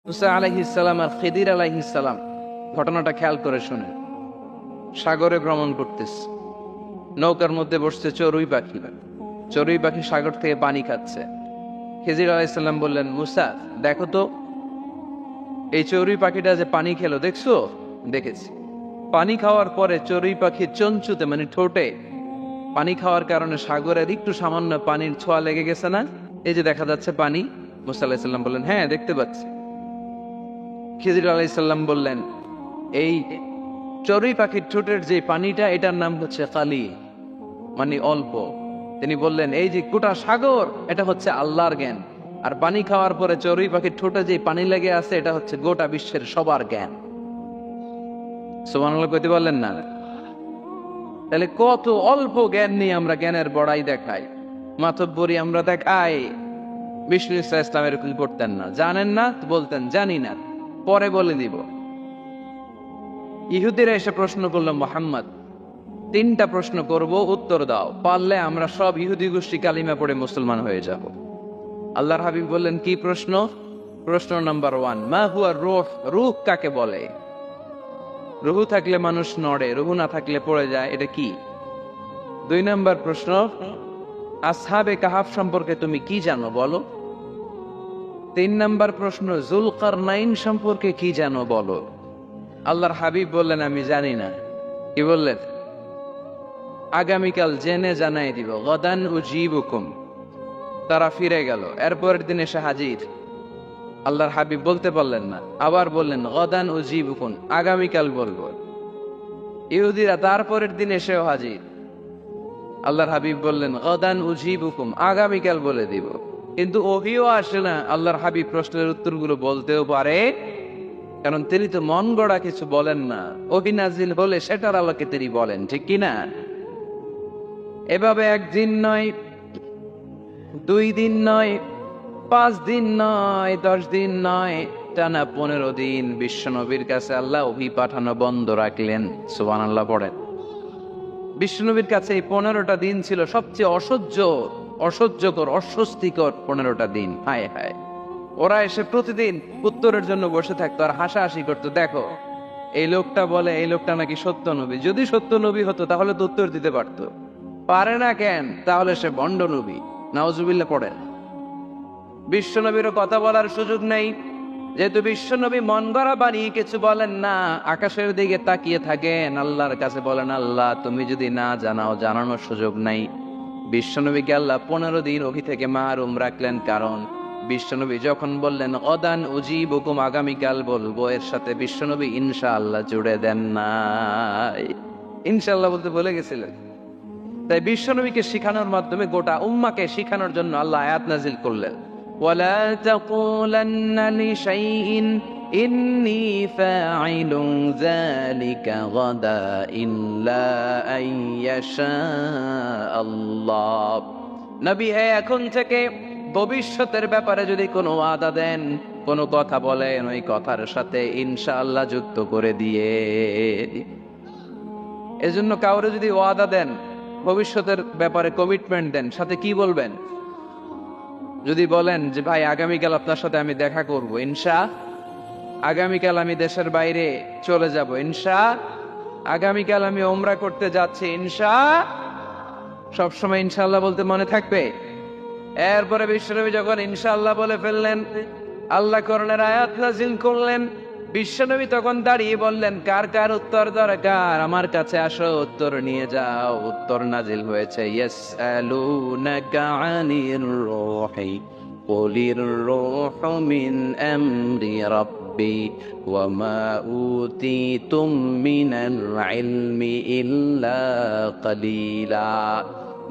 মুসা আলাইহিস সালাম আর খিদির আলাইহিস সালাম ঘটনাটা খেয়াল করে শুনে। সাগরে ভ্রমণ করতেছে, নৌকার মধ্যে বসছে চড়ুই পাখি। চড়ুই পাখি সাগর থেকে পানি খাচ্ছে। খিজির আলাইহিস সালাম বললেন, মুসা দেখো তো এই চড়ুই পাখিটা যে পানি খেলো, দেখছো? দেখেছি। পানি খাওয়ার পরে চড়ুই পাখির চঞ্চুতে মানে ঠোঁটে পানি খাওয়ার কারণে সাগরের একটু সামান্য পানির ছোঁয়া লেগে গেছে না? এই যে দেখা যাচ্ছে পানি। মুসা আলাইহিস সালাম বললেন, হ্যাঁ দেখতে পাচ্ছি। খিজির আলাইহিস সালাম বললেন, এই চড়ুই পাখির ঠোঁটের যে পানিটা, এটার নাম হচ্ছে কালি, মানে অল্প। তিনি বললেন, এই যে গোটা সাগর, এটা হচ্ছে আল্লাহর জ্ঞান, আর পানি খাওয়ার পরে চড়ুই পাখির ঠোঁটে যে পানি লেগে আছে, এটা হচ্ছে গোটা বিশ্বের সবার জ্ঞান। সুবহানাল্লাহ কইতে বললেন না? তাহলে কত অল্প জ্ঞান নিয়ে আমরা জ্ঞানের বড়াই দেখাই, মাতব্বরি আমরা দেখাই। বিষ্ণু ইসলাম এরকম করতেন না। জানেন না তো বলতেন জানি না, পরে বলে দিব। ইহুদিরা এসে প্রশ্ন করলো, মুহাম্মদ 3টা প্রশ্ন করব, উত্তর দাও, পারলে আমরা সব ইহুদি গোষ্ঠী কালিমা পড়ে মুসলমান হয়ে যাব। আল্লাহর হাবিব বললেন, কি প্রশ্ন? প্রশ্ন নাম্বার 1, মা হুয়া রূহ, রূহ কাকে বলে? রূহ থাকলে মানুষ নড়ে, রূহ না থাকলে পড়ে যায়, এটা কি? 2 নাম্বার প্রশ্ন, আসহাবে কাহাফ সম্পর্কে তুমি কি জানো বলো। 3 নাম্বার প্রশ্ন, যুলকারনাইন সম্পর্কে কি জানো বলো। আল্লাহর হাবিব বললেন, আমি জানি না। কি বললেন? আগামীকাল জেনে জানাই দিব, গদান উজিবুকুম। তারা ফিরে গেল, এরপরের দিন এসে হাজির। আল্লাহর হাবিব বলতে পারলেন না, আবার বললেন গদান উজিবুকুম, আগামীকাল বলবো। ইহুদিরা তারপরের দিন এসেও হাজির। আল্লাহর হাবিব বললেন গদান উজিবুকুম, আগামীকাল বলে দিব। কিন্তু ওহিও আসে না আল্লাহর হাবিব প্রশ্নের উত্তরগুলো বলতেও পারে, কারণ তিনি তো মন গড়া কিছু বলেন না। ওহী নাজিল হলে সেটার আলোকে তিনি বলেন, ঠিক কি না? এভাবে 1 দিন নয়, 2 দিন নয়, 5 দিন নয়, 10 দিন নয়, টানা 15 দিন বিশ্বনবীর কাছে আল্লাহ ওহী পাঠানো বন্ধ রাখলেন। সুবহানাল্লাহ পড়েন। বিশ্বনবীর কাছে এই 15টা দিন ছিল সবচেয়ে অসহ্যকর, অস্বস্তিকর 15টা দিন। হায় হায়, ওরা এসে প্রতিদিন উত্তরের জন্য বসে থাকতো আর হাসাহাসি করতো। দেখো এই লোকটা বলে এই লোকটা নাকি সত্য নবী। যদি সত্য নবী হতো তাহলে তো উত্তর দিতে পারতো, পারে না কেন? তাহলে সে ভণ্ড নবী। নাউজুবিল্লাহ পড়েন। বিশ্বনবীরও কথা বলার সুযোগ নেই, যেহেতু বিশ্বনবী মন গড়া বানিয়ে কিছু বলেন না। আকাশের দিকে তাকিয়ে থাকেন, আল্লাহর কাছে বলেন, আল্লাহ তুমি যদি না জানাও, জানানোর সুযোগ নাই। বিশ্বনবীকে আল্লাহ 15 দিন ওহী থেকে মাহরুম রাখলেন, কারণ বিশ্বনবী যখন বললেন গদান উজিবুকুম, আগামীকাল বলবো, এর সাথে বিশ্বনবী ইনশাআল্লাহ জুড়ে দেন নাই। ইনশাআল্লাহ বলতে বলে গেছিলেন। তাই বিশ্বনবীকে শিখানোর মাধ্যমে গোটা উম্মাকে শিখানোর জন্য আল্লাহ আয়াত নাজিল করলেন, ওয়ালা তাকুলান্না লিশাইইন ইন্নী ফাঈলুন যালিকা গাদা ইল্লা আইয়াশা আল্লাহ। নবী হে, এখন থেকে ভবিষ্যতের ব্যাপারে যদি কোনো ওয়াদা দেন, কোনো কথা বলেন, ওই কথার সাথে ইনশাআল্লাহ যুক্ত করে দিয়ে। এজন্য কাউরে যদি ওয়াদা দেন, ভবিষ্যতের ব্যাপারে কমিটমেন্ট দেন, সাথে কি বলবেন? যদি বলেন যে ভাই আগামীকাল আপনার সাথে আমি দেখা করব, ইনশা। আগামীকাল আমি দেশের বাইরে চলে যাব, ইনশা। আগামীকাল আমি ওমরা করতে যাচ্ছি, ইনশা। সবসময় ইনশাআল্লাহ বলতে মনে থাকবে। এরপরে বিশ্বনবী যখন ইনশাআল্লাহ বলে ফেললেন, আল্লাহ কোরআনের আয়াত নাজিল করলেন। বিশ্বনবী তখন দাঁড়িয়ে বললেন, কার কার উত্তর দরকার আমার কাছে আসো, উত্তর নিয়ে যাও। উত্তর নাজিল হয়েছে, ইয়াসআলুনাকা আনির রূহি কুলির রূহু মিন আমরি রাব্বি ওয়া মা উতিতুম মিনাল ইলমি ইল্লা কালিলা।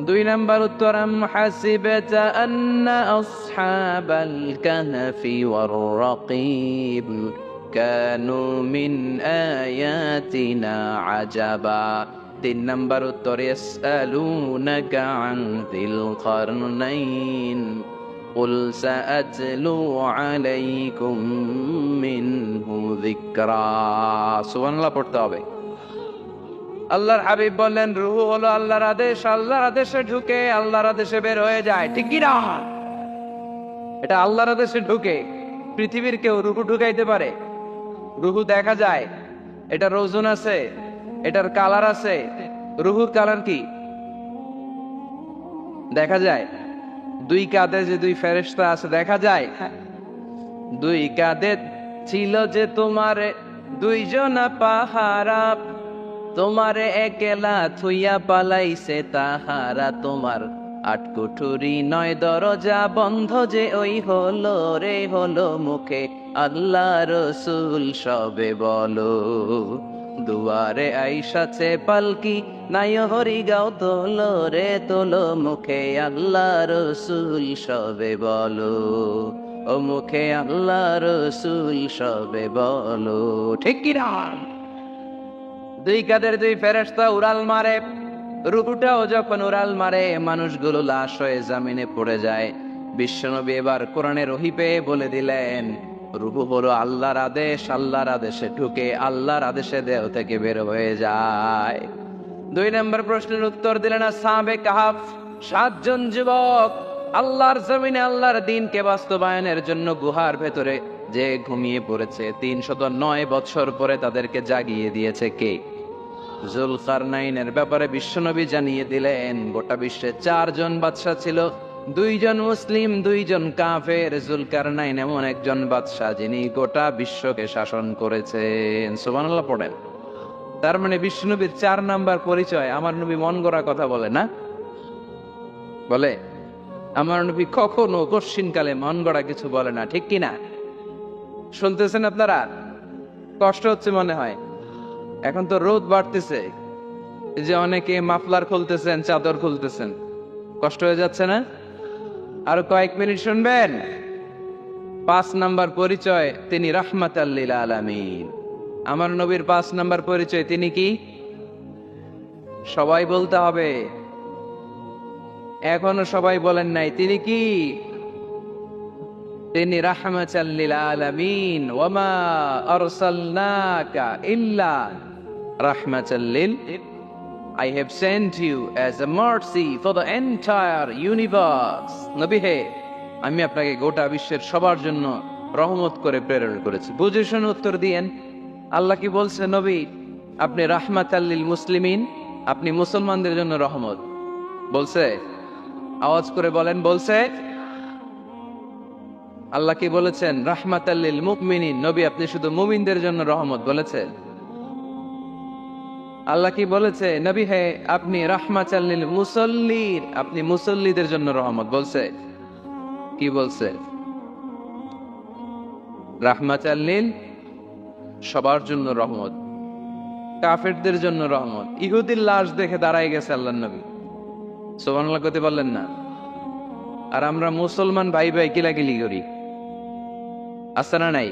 2 নাম্বার উত্তর, আম হাসিবতা আন্না আসহাবাল কাহফি ওয়ার রাকিব কানু মিন আয়াতিনা আজাবা। 3 নাম্বার উত্তর, ইয়াসআলুনাকা আন যিল কারনাইন কুল সাআতলু আলাইকুম মিনহু যিকরা। সুবহানাল্লাহ পড়তে হবে। আল্লাহর হাবিব বললেন, রূহ হলো আল্লাহর আদেশ, আল্লাহর আদেশে ঢুকে আল্লাহর আদেশে বের হয়ে যায়, ঠিক কি না? এটা আল্লাহর আদেশে ঢুকে পৃথিবীর কেউ রুহু ঢুকাইতে পারে? রুহু দেখা যায়, এটার ওজন আছে, এটার কালার আছে। রুহুর কালার কি দেখা যায়? দুই কাঁধে যে দুই ফেরেশতা আছে দেখা যায়? দুই কাঁধে ছিল যে তোমারে দুইজনা পাহারা, তোমারে একলা থুইয়া পালাইছে তাহারা। তোমার আট কুঠুরি নয় দরজা বন্ধ যে ওই হলো রে হলো মুখে আল্লাহ রসুল সবে বলো। দুয়ারে আইসাছে পালকি নাই হরি গাও তোলো রে তোলো মুখে আল্লাহ রসুল সবে বলো। ও মুখে আল্লাহ রসুল সবে বলো। ঠিক কি না? দুই কাদের দুই ফেরেশতা উড়াল মারে। রুহুটাও যখন উড়াল মারে মানুষগুলো লাশ হয়ে জামিনে পড়ে যায়। বিশ্বনবী এবার কোরআনের ওহী পেয়ে বলে দিলেন, রুহু হলো আল্লাহর আদেশ, আল্লাহর আদেশে ঢুকে আল্লাহর আদেশে দেহ থেকে বের হয়ে যায়। 2 নম্বর প্রশ্নের উত্তর দিলেন আসহাবে কাহাফ। 7 জন যুবক আল্লাহর জমিনে আল্লাহর দ্বীনকে বাস্তবায়নের জন্য গুহার ভেতরে যে ঘুমিয়ে পড়েছে। 309 বছর পরে তাদেরকে জাগিয়ে দিয়েছে কে? জুলকারনাইনের ব্যাপারে বিশ্বনবী জানিয়ে দিলেন, গোটা বিশ্বে 4 জন বাদশা ছিল, 2 জন মুসলিম 2 জন কাফের। জুলকারনাইন এমন একজন বাদশা যিনি গোটা বিশ্বকে শাসন করেছেন। সুবহানাল্লাহ পড়েন। তার মানে বিশ্বনবীর 4 নাম্বার পরিচয়, আমার নবী মন গড়া কথা বলে না, বলে আমার নবী কখনো কশ্চিনকালে মন গড়া কিছু বলে না। ঠিক কিনা? শুনতেছেন আপনারা? কষ্ট হচ্ছে মনে হয়। এখন তো রোদ বাড়তেছে, এই যে অনেকে মাফলার খুলতেছেন, চাদর খুলতেছেন, কষ্ট হয়ে যাচ্ছে না? আরো কয়েক মিনিট শুনবেন। 5 নাম্বার পরিচয়, তিনি রাহমাতাল লিল আলামিন। আমার নবীর 5 নাম্বার পরিচয়, তিনি কি? সবাই বলতে হবে, এখনো সবাই বলেন নাই। তিনি কি? তিনি রাহমাতাল লিল আলামিন। ওয়া মা আরসালনাকা ইল্লা রাহমাতাল লিল, I have sent you as a mercy for the entire universe. নবী হে, আমি আপনাকে গোটা বিশ্বের সবার জন্য রহমত করে প্রেরণ করেছি। বুঝে শুনে উত্তর দিয়েন। আল্লাহ কি বলছে? নবী আপনি রাহমাতাল লিল মুসলিমিন, আপনি মুসলমানদের জন্য রহমত। বলছে? আওয়াজ করে বলেন, বলছে? আল্লাহ কি বলেছেন? রাহমাতাল লিল মুমিনিন, নবী আপনি শুধু মুমিনদের জন্য রহমত বলেছে। আল্লাহ কি বলেছে? নবী হে আপনি রাহমাতাল লিল মুসাল্লিন, আপনি মুসল্লিদের জন্য রহমত বলছে। কি বলছে? রাহমাতাল লিল, সবার জন্য রহমত, কাফেরদের জন্য রহমত। ইহুদির লাশ দেখে দাঁড়ায় গেছে আল্লাহর নবী, সুবহানাল্লাহ করতে পারলেন না। আর আমরা মুসলমান ভাই ভাই কিলাকিলি করি, আছে না নাই?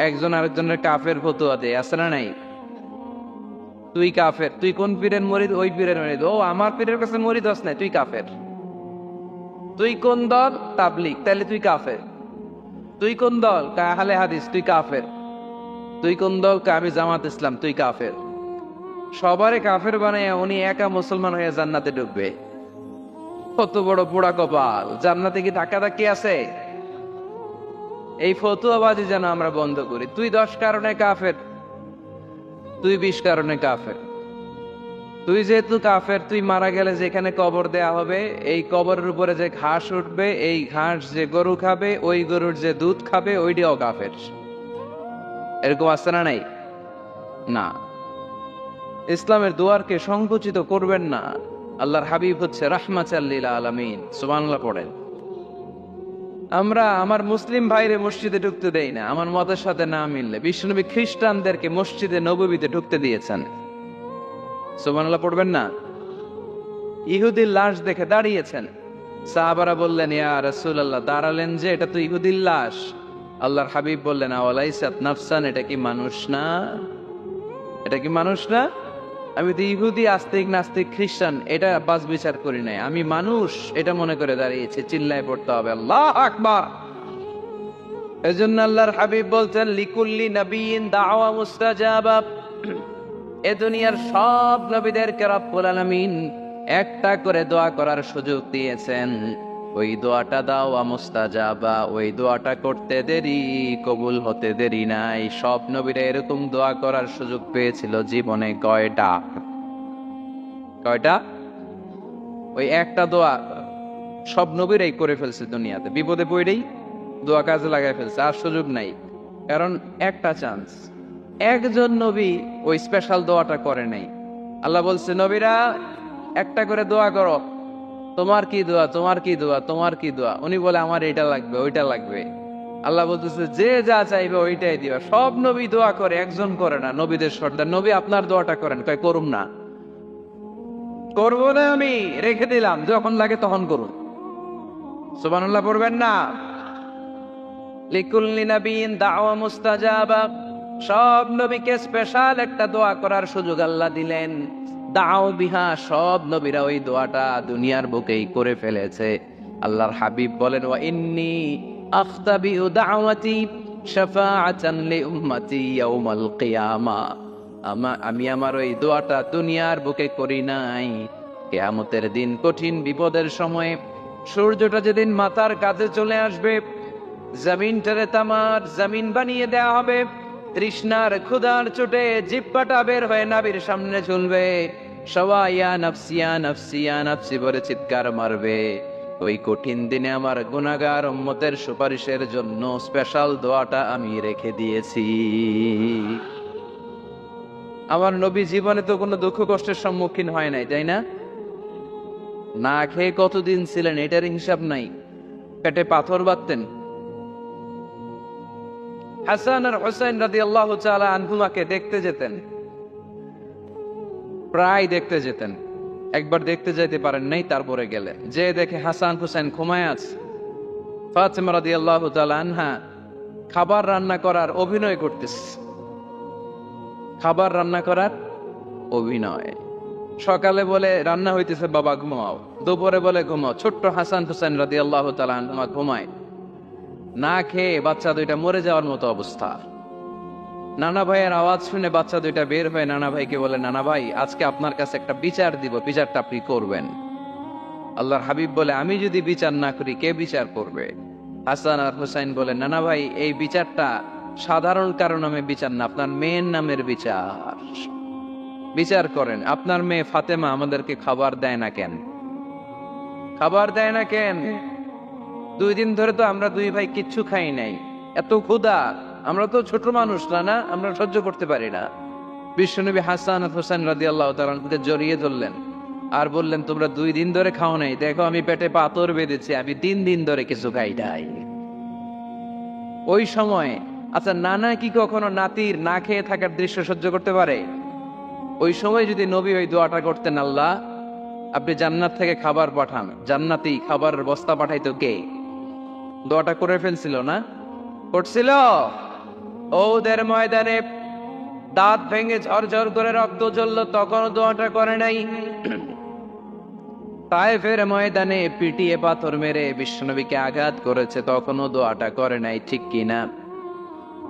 একজন আরেকজনের কাফের ফতোয়া দেয়, আছে না নাই? তুই কাফের, তুই কোন পীরের মুরিদ? ওই পীরের মুরিদ। ও আমার পীরের কাছে মুরিদ হস নাই, তুই কাফের। তুই কোন দল? তাবলীগ, তাহলে তুই কাফের। তুই কোন দল? আহলে হাদিস, তুই কাফের। তুই কোন দল? আমি জামাত ইসলাম, তুই কাফের। সবারে কাফের বানায় উনি একা মুসলমান হয়ে জান্নাতে ঢুকবে। কত বড় পোড়া কপাল! জান্নাতে কি ধাক্কাধাক্কি আছে? এই ফতুয়াবাজি যেন আমরা বন্ধ করি। তুই 10 কারণে কাফের, তুই 20 কারণে কাফের। তুই যেহেতু কাফের, তুই মারা গেলে যেখানে কবর দেয়া হবে, এই কবরের উপরে যে ঘাস উঠবে, এই ঘাস যে গরু খাবে, ওই গরুর যে দুধ খাবে, ওইটাও কাফের। এরকম আছে না নাই? না। ইসলামের দুয়ারকে সংকুচিত করবেন না। আল্লাহর হাবিব হচ্ছে রাহমাতাল লিল আলামিন। সুবহানাল্লাহ পড়েন। আমরা আমার মুসলিম ভাইরে মসজিদে ঢুকতে দেই না, আমার মতের সাথে না মিললে। বিশ্বনবী খ্রিস্টানদেরকে মসজিদে নববীতে ঢুকতে দিয়েছেন। সুবহানাল্লাহ পড়বেন না? ইহুদির লাশ দেখে দাঁড়িয়েছেন। সাহাবারা বললেন, ইয়া রাসূলুল্লাহ, দাঁড়ালেন যে, এটা তো ইহুদির লাশ। আল্লাহর হাবিব বললেন, আওয়ালাইসাত নাফসান, এটা কি মানুষ না? এটা কি মানুষ না? আমি তো ইহুদি, আস্তিক, নাস্তিক, খ্রিস্টান এটা বাস বিচার করি নাই, আমি মানুষ এটা মনে করে দাঁড়িয়েছে। চিল্লায় পড়তে হবে আল্লাহু আকবার। এজন্য আল্লাহর হাবিব বলতেন, লিকুল্লি নাবিয়িন দাওয়া মুস্তাজাবা। এ দুনিয়ার সব নবীদেরকে রব্বুল আলামিন একটা করে দোয়া করার সুযোগ দিয়েছেন। ওই দোয়াটা দাও মুস্তাজাবা, ওই দোয়াটা করতে দেরি, কবুল হতে দেরি নাই। সব নবীরা এরকম দোয়া করার সুযোগ পেয়েছিল জীবনে কয়টা? কয়টা? ওই একটা দোয়া সব নবীরাই করে ফেলছে দুনিয়াতে, বিপদে পড়েই দোয়া কাজে লাগাই ফেলছে, আর সুযোগ নাই। কারণ একটা চান্স, একজন নবী ওই স্পেশাল দোয়াটা করে নাই। আল্লাহ বলছে নবীরা একটা করে দোয়া করো, তোমার কি দোয়া, তোমার কি দোয়া, তোমার কি দোয়া। উনি বলে আমার এটা লাগবে, ওইটা লাগবে। আল্লাহ বলতেছে যে যা চাইবে ওইটাই দিবা। সব নবী দোয়া করে, একজন করে না। নবীদের সর্দার নবী আপনার দোয়াটা করেন, কয় করুম না, করবো না, আমি রেখে দিলাম, যখন লাগে তখন করুন। সুবহানাল্লাহ পড়বেন না? লিকুল্লি নাবিয়িন দাওয়া মুস্তাজাবা, সব নবীকে স্পেশাল একটা দোয়া করার সুযোগ আল্লাহ দিলেন। দাও বিহা, সব নবীরা ওই দোয়াটা দুনিয়ার বুকেই করে ফেলেছে। আল্লাহর হাবিব বলেন ওয়া ইন্নী আখতাবিউ দাওয়াতি শাফাআতান লি উম্মতি ইয়াউমাল কিয়ামা, আমি আমার ওই দোয়াটা দুনিয়ার বুকে করি নাই, কিয়ামতের দিন কঠিন বিপদের সময়ে সূর্যটা যেদিন মাথার কাছে চলে আসবে, জমিনটারে তামার জমিন বানিয়ে দেওয়া হবে, তৃষ্ণার ক্ষুধার চোটে জিহ্বাটা বের হয়ে নাবির সামনে চলবে, সবাই ইয়া নাফসি ইয়া নাফসি ইয়া নাফসি বলে চিৎকার মারবে। ওই কঠিন দিনে আমার গুনাহগার উম্মতের সুপারিশের জন্য স্পেশাল দোয়াটা আমি রেখে দিয়েছি। আমার নবী জীবনে তো কোনো দুঃখ কষ্টের সম্মুখীন হয় নাই, তাই না? না খেয়ে কতদিন ছিলেন এটার হিসাব নাই, পেটে পাথর বাঁধতেন। হাসান আর হুসাইন রাদিয়াল্লাহু তাআলা আনহুমাকে দেখতে যেতেন, প্রায় দেখতে যেতেন। একবার দেখতে যাইতে পারেন নাই, তারপরে গেলেন, যে দেখে হাসান হুসাইন ঘুমায় আছে। ফাতিমা রাদিয়াল্লাহু তাআলা আনহা খাবার রান্না করার অভিনয় করতেছে, খাবার রান্না করার অভিনয়। সকালে বলে রান্না হইতেছে, বাবা ঘুমাও। দুপুরে বলে ঘুমাও। ছোট্ট হাসান হুসাইন রাদিয়াল্লাহু তাআলা আনহুমা ঘুমায়। না খেয়ে বাচ্চা দুইটা মরে যাওয়ার মতো অবস্থা। নানা ভাইয়ের আওয়াজ শুনে বাচ্চা দুইটা বের হয়ে নানা ভাইকে বলে, নানা ভাই আজকে আপনার কাছে একটা বিচার দিব, বিচারটা আপনি করবেন। আল্লাহর হাবিব বলে, আমি যদি বিচার না করি কে বিচার করবে? হাসান আর হুসাইন বলে, নানা ভাই এই বিচারটা সাধারণ কারো নামে বিচার না, আপনার মেয়ের নামের বিচার। বিচার করেন, আপনার মেয়ে ফাতেমা আমাদেরকে খাবার দেয় না কেন? খাবার দেয় না কেন? 2 দিন ধরে তো আমরা দুই ভাই কিচ্ছু খাই নাই, এত ক্ষুধা, আমরা তো ছোট মানুষ না, আমরা সহ্য করতে পারি না। বিশ্বনবী হাসান হুসাইন রাদিয়াল্লাহু তাআলা আনহুকে জড়িয়ে ধরলেন আর বললেন, তোমরা 2 দিন ধরে খাও নাই, দেখো আমি পেটে পাথর বেঁধেছি, আমি 3 দিন ধরে কিছু খাই নাই। ওই সময় আচ্ছা নানা কি কখনো নাতির না খেয়ে থাকার দৃশ্য সহ্য করতে পারে? ওই সময় যদি নবী ওই দোয়াটা করতেন, আল্লাহ আপনি জান্নাত থেকে খাবার পাঠান, জান্নাতি খাবারের বস্তা পাঠাইতো কে? দোয়াটা করে ফেলছিল না? করছিল? ওদের ময়দানে দাঁত ভেঙে ঝরঝর করে রক্ত ঝরল, তখনও দোয়াটা করে নাই। তায়েফের ময়দানে পিটিয়ে পাথর মেরে বিশ্বনবীকে আঘাত করেছে, তখনও দোয়াটা করে নাই, ঠিক কিনা?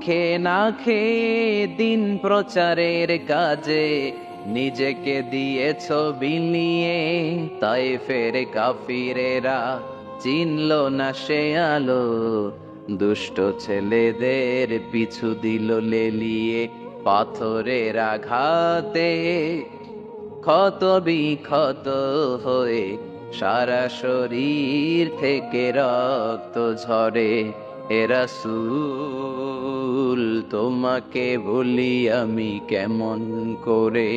খেয়ে না খেয়ে দিন প্রচারের কাজে নিজেকে দিয়েছ বিলিয়ে, তায়েফের কাফিরেরা চিনল না সে আলো, দুষ্ট ছেলেদের পিছু দিল লেলিয়ে, পাথরের আঘাতে ক্ষত বিক্ষত হয়ে সারা শরীর থেকে রক্ত ঝরে। হে রাসূল তোমাকে ভুলি আমি কেমন করে,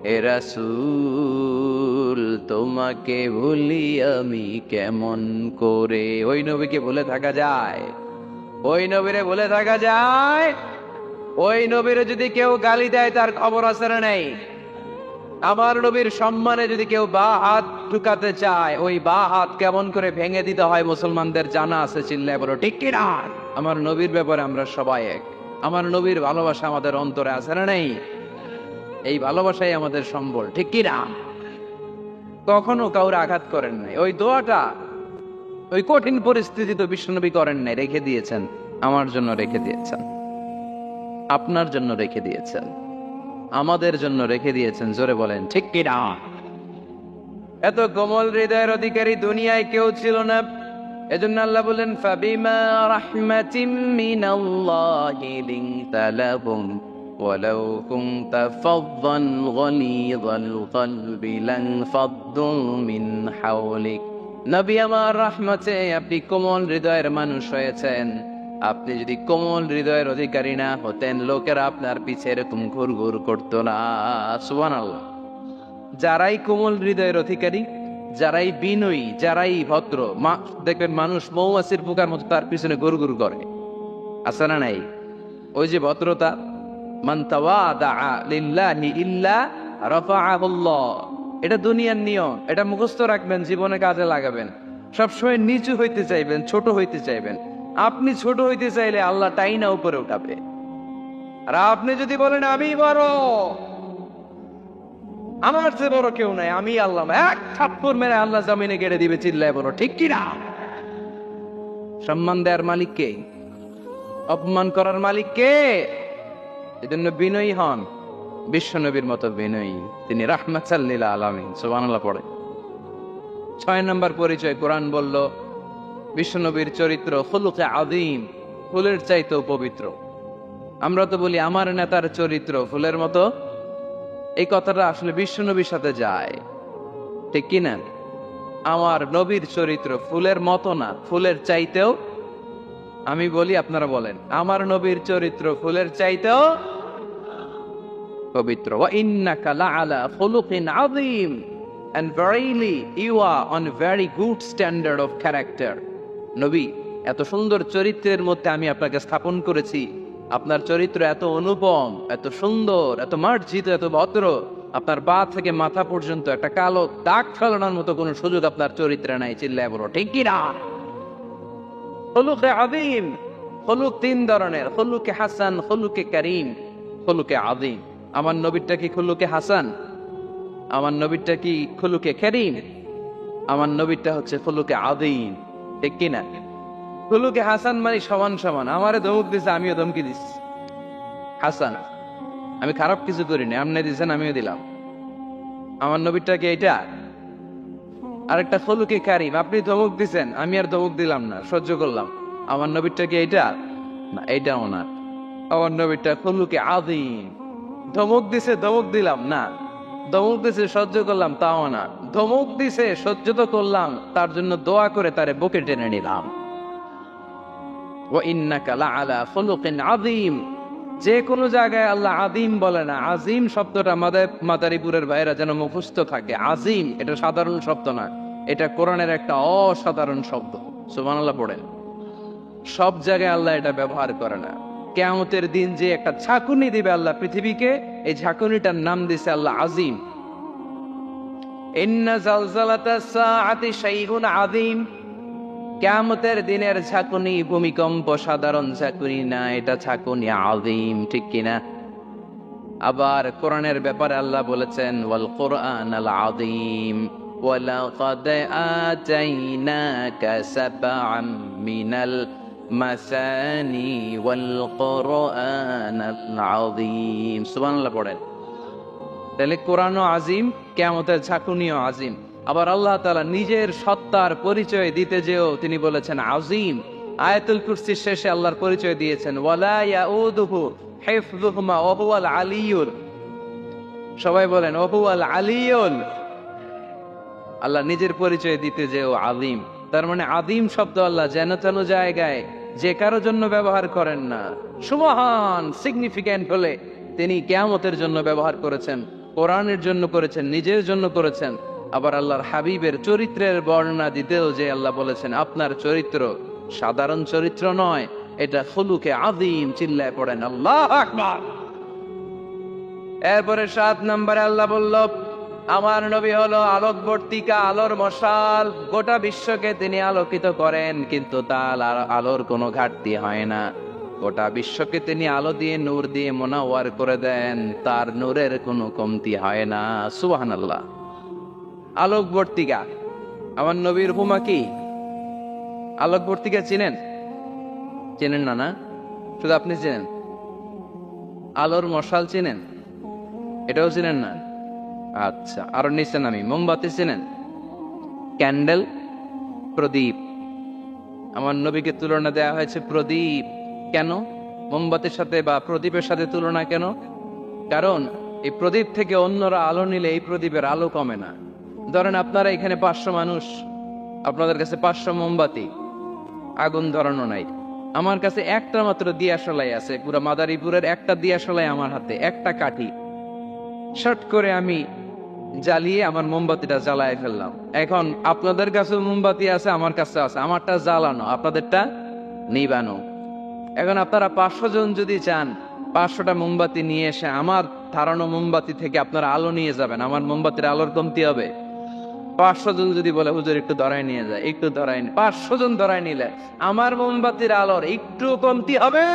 হে রাসূল তোমাকে ভুলি আমি কেমন করে। ওই নবীকে ভুলে থাকা যায়? ওই নবীরে ভুলে থাকা যায়? ওই নবীরে যদি কেউ গালি দেয় তার খবর আছে না নেই? আমার নবীর সম্মানে যদি কেউ বা হাত ঢুকাতে চায়, ওই বা হাত কেমন করে ভেঙে দিতে হয় মুসলমানদের জানা আছে, চিল্লায় বলো ঠিক কিনা? আমার নবীর ব্যাপারে আমরা সবাই এক। আমার নবীর ভালোবাসা আমাদের অন্তরে আছে না নেই? এই ভালোবাসাই আমাদের সম্বল, ঠিক কিনা? কখনো কাউরে আঘাত করেন নাই। ওই দোয়াটা ওই কঠিন পরিস্থিতি তো বিশ্বনবী করেন নাই, রেখে দিয়েছেন, আমার জন্য রেখে দিয়েছেন, আপনার জন্য রেখে দিয়েছেন, আমাদের জন্য রেখে দিয়েছেন। জোরে বলেন ঠিক কিনা? এত কোমল হৃদয়ের অধিকারী দুনিয়ায় কেউ ছিল না। এজন্য আল্লাহ বলেন ফাবিমা রাহমাতিম মিনাল্লাহি লিনতা লাহুম ওয়ালাউ কুনতা ফাযযান গালিযাল কলবি লানফাদ্দু মিন হাওলিক। নবী আমার রহমতে আপনি কোমল হৃদয়ের মানুষ হয়েছেন। আপনি যদি কোমল হৃদয়ের অধিকারী না হতেন, লোকেরা আপনার পিছে এরকম ঘুরঘুর করতো না। সুবহানাল্লাহ। যারাই কোমল হৃদয়ের অধিকারী, যারাই বিনয়ী, যারাই ভদ্র, দেখবেন মানুষ মৌমাছির পোকার মতো তার পিছনে গুরগুর করে, আছে না নাই? ওই যে ভদ্রতা, মান তাওয়াদা লিল্লাহি ইল্লা রাফাআহুল্লাহ, এটা দুনিয়ার নিয়ম। এটা মুখস্থ রাখবেন, জীবনে কাজে লাগাবেন। সবসময় নিচু হইতে চাইবেন, ছোট হইতে চাইবেন। আপনি ছোট হইতে চাইলে আল্লাহ টাইনা উপরে উঠাবে। আর আপনি যদি বলেন আমি বড়, আমার চেয়ে বড় কেউ নাই, আমি আল্লাহ, এক থাপ্পড় মেরে আল্লাহ জমিনে গেড়ে দিবে, চিল্লায় বড়, ঠিক কিনা? সম্মান দেওয়ার মালিক কে? অপমান করার মালিক কে? এজন্য বিনয়ী হন, বিশ্ব নবীর মতো বিনয়ী। তিনি রাহমাতাল লিল আলামিন। সুবহানাল্লাহ পড়ে। 6 নম্বর পরিচয় কোরআন বলল বিশ্ব নবীর চরিত্র খুলুকে আযীম, ফুলের চাইতেও পবিত্র। আমরা তো বলি আমার নেতার চরিত্র ফুলের মতো, এই কথাটা আসলে বিশ্ব নবীর সাথে যায়, ঠিক কিনা? আমার নবীর চরিত্র ফুলের মতো না, ফুলের চাইতেও। আমি বলি, আপনারা বলেন, আমার নবীর চরিত্র ফুলের চাইতেও পবিত্র। ওয়া ইন্নাকা লাআলা খুলুকিন আযীম, and verily you are on a very good standard of character. নবী, এত সুন্দর চরিত্রের মধ্যে আমি আপনাকে স্থাপন করেছি। আপনার চরিত্র এত অনুপম, এত সুন্দর, এত মার্জিত, এত ভদ্র, আপনার পা থেকে মাথা পর্যন্ত একটা কালো দাগ ফেলানোর মতো কোনো সুযোগ আপনার চরিত্রে নাই। চিল্লায় বলো, ঠিক কি না? খুলুকে আযীম। খুলুক 3 ধরনের, খুলুকে হাসান, খুলুকে কারীম, খুলুকে আযীম। আমার নবীরটা কি খুলুকে হাসান? আমার নবীরটা কি খুলুকে কারীম? আমার নবীরটা হচ্ছে খুলুকে আযীম, ঠিক কি না? খুলুকে হাসান মানে সমান সমান। আমারে ধমক দিছে, আমিও ধমকি দিচ্ছি, হাসান। আমি খারাপ কিছু করিনি, আপনি দিচ্ছেন, আমিও দিলাম। আমার নবীরটা কি এইটা? আরেকটা খুলুকে কারীম, আপনি ধমক দিচ্ছেন, আমি আর ধমক দিলাম না, সহ্য করলাম। আমার নবীরটা কি এইটা? না, এইটাও না। আমার নবীরটা খুলুকে আযীম, ধমক দিছে, ধমক দিলাম না, ধমক দিছে সহ্য করলাম, তাও না, ধমক দিছে সহ্য তো করলাম, তার জন্য দোয়া করে তারে বুকে টেনে নিলাম। ওয়া ইন্নাকা লাআলা খুলুকিন আযীম। যে কোনো জায়গায় আল্লাহ আযীম বলে না। আযীম শব্দটা আমাদের মাদারীপুরের ভাইরা যেন মুখস্থ থাকে। আযীম এটা সাধারণ শব্দ না, এটা কোরআনের একটা অসাধারণ শব্দ। সুবহানাল্লাহ পড়েন। সব জায়গায় আল্লাহ এটা ব্যবহার করে না। কিয়ামতের দিন যে একটা ঝাঁকুনি দিবে আল্লাহ পৃথিবীকে, এই ঝাঁকুনিটার নাম দিছে আল্লাহ আযীম। ইন্না জালজালাতাস সাআতি শাইউন আযীম। কিয়ামতের দিনের ঝাঁকুনি ভূমিকম্প সাধারণ ঝাঁকুনি না, এটা ঝাঁকুনি আযীম, ঠিক কিনা? আবার কোরআনের ব্যাপারে আল্লাহ বলেছেন ওয়াল কুরআনাল আযীম ওয়ালাকাদ আতাইনাকা সাবআম মিনাল মাসানি ওয়াল কুরআনাল আযীম। সুবহানাল্লাহ পড়েন। তাহলে কোরআনও আযীম, কিয়ামতের ঝাঁকুনিও আযীম। আবার আল্লাহ তাআলা নিজের সত্তার পরিচয় দিতে যেও তিনি বলেছেন আযীম। আয়াতুল কুরসির শেষে আল্লাহর পরিচয় দিয়েছেন ওয়ালা ইয়াউদুহু হিফযুহুমা ওয়া হুয়াল আলিয়্যুল। সবাই বলেন ওয়া হুয়াল আলিয়্যুল। আল্লাহ নিজের পরিচয় দিতে যেও আযীম। তার মানে আযীম শব্দ আল্লাহ যেন তেন জায়গায় যে কারো জন্য ব্যবহার করেন না। সুবহান সিগনিফিক্যান্ট হলে তিনি কিয়ামতের জন্য ব্যবহার করেছেন, কোরআনের জন্য করেছেন, নিজের জন্য করেছেন। আবার আল্লাহর হাবিবের চরিত্রের বর্ণনা দিতেও যে আল্লাহ বলেছেন আপনার চরিত্র সাধারণ চরিত্র নয়, এটা খুলুকে আযীম। চিল্লায় পড়েন আল্লাহু আকবার। এরপরে 7 নম্বরে আল্লাহ বলল আমার নবী হলো আলোকবর্তিকা, আলোর মশাল। গোটা বিশ্বকে তিনি আলোকিত করেন, কিন্তু তার আলোর কোনো ঘাটতি হয় না। গোটা বিশ্বকে তিনি আলো দিয়ে নূর দিয়ে মুনাওয়ার করে দেন, তার নূরের কোনো কমতি হয় না। সুবহানাল্লাহ। আলোকবর্তিকা আমার নবীর উপমা কি? আলোকবর্তিকা চিনেন? চেনেন না? না, শুধু আপনি চেনেন। আলোর মশাল চিনেন? এটাও চিনেন না? আচ্ছা, আরো নিচে নামি। মোমবাতি চেনেন? ক্যান্ডেল, প্রদীপ, আমার নবীকে তুলনা দেওয়া হয়েছে প্রদীপ। কেন মোমবাতির সাথে বা প্রদীপের সাথে তুলনা কেন? কারণ এই প্রদীপ থেকে অন্যরা আলো নিলে এই প্রদীপের আলো কমে না। ধরেন আপনারা এখানে 500 মানুষ, আপনাদের কাছে 500 মোমবাতি, আগুন ধরানো নাই। আমার কাছে একটা মাত্র দিয়াশলাই আছে, পুরো মাদারীপুরের একটা দিয়াশলাই আমার হাতে, একটা কাঠি। শর্ট করে আমি জ্বালিয়ে আমার মোমবাতিটা জ্বালায় ফেললাম। এখন আপনাদের কাছে মোমবাতি আছে, আমার কাছে আছে, আমারটা জ্বালানো, আপনাদেরটা নিবানো। এখন আপনারা 500 জন যদি চান 500টা মোমবাতি নিয়ে এসে আমার ধারানো মোমবাতি থেকে আপনারা আলো নিয়ে যাবেন, আমার মোমবাতির আলোর কমতি হবে? 500 জন যদি বলে হুজুর একটু ধরায় নিয়ে যায়, একটু ধরায় 500 জন ধরায় নিলে আমার মোমবাতির আলোর একটু কমতি হবে?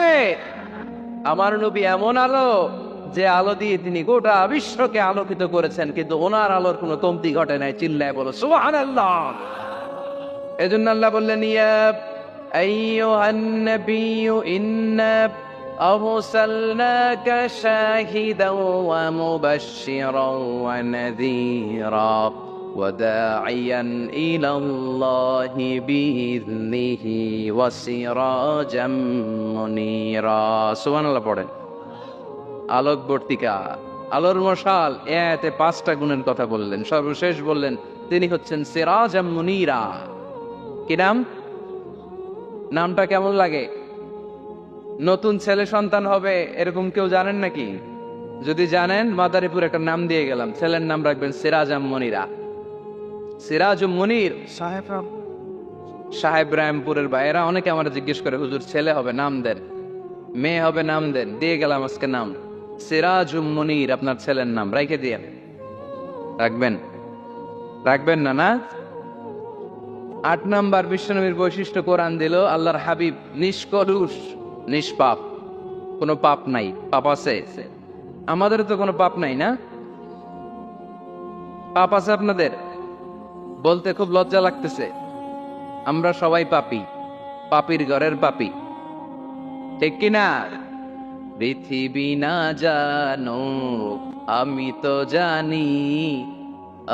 আমার নবী এমন আলো যে আলো দিয়ে তিনি গোটা বিশ্বকে আলোকিত করেছেন, কিন্তু ওনার আলোর কোনো কমতি ঘটে নাই। চিল্লায় বলো সুবহানাল্লাহ। এজন্য আল্লাহ বললেন, ইয়া আইয়ুহান নাবিয়্যু ইন্না আরসালনাকা শাহিদাও ওয়া মুবাশশিরাও ওয়া নাযীরা ওয়া দাঈয়ান ইলাল্লাহি বিইذনিহি ওয়া সিরাজাম মুনীরা। সুবহানাল্লাহ পড়েন। আলোকবর্তিকা, আলোর মশাল, এতে 5টা গুণের কথা বললেন। সর্বশেষ বললেন তিনি হচ্ছেন সিরাজাম মুনীরা। কি নাম? নামটা কেমন লাগে? নতুন ছেলে সন্তান হবে এরকম কেউ জানেন নাকি? যদি জানেন, মাদারীপুর একটা নাম দিয়ে গেলাম, ছেলের নাম রাখবেন সিরাজাম মুনীরা। সিরাজুম মুনীর সাহেব রামপুরের ভাইয়েরা অনেকে আমার জিজ্ঞেস করে, হুজুর ছেলে হবে নাম দেন, মেয়ে হবে নাম দেন। দিয়ে গেলাম আজকে নাম সিরাজুম মুনীর, আপনার ছেলের নাম রাইখে দিয়ে রাখবেন। রাখবেন না? না। 8 নাম্বার বিশ্বনবীর বৈশিষ্ট্য কোরআন দিল, আল্লাহর হাবিব নিষ্কলুষ, নিষ্পাপ, কোনো পাপ নাই। পাপ আছে? আমাদের তো কোনো পাপ নাই, না? পাপ আছে আপনাদের? বলতে খুব লজ্জা লাগতেছে। আমরা সবাই পাপী, পাপীর ঘরের পাপী, ঠিক কিনা? পৃথিবী না জানো আমি তো জানি,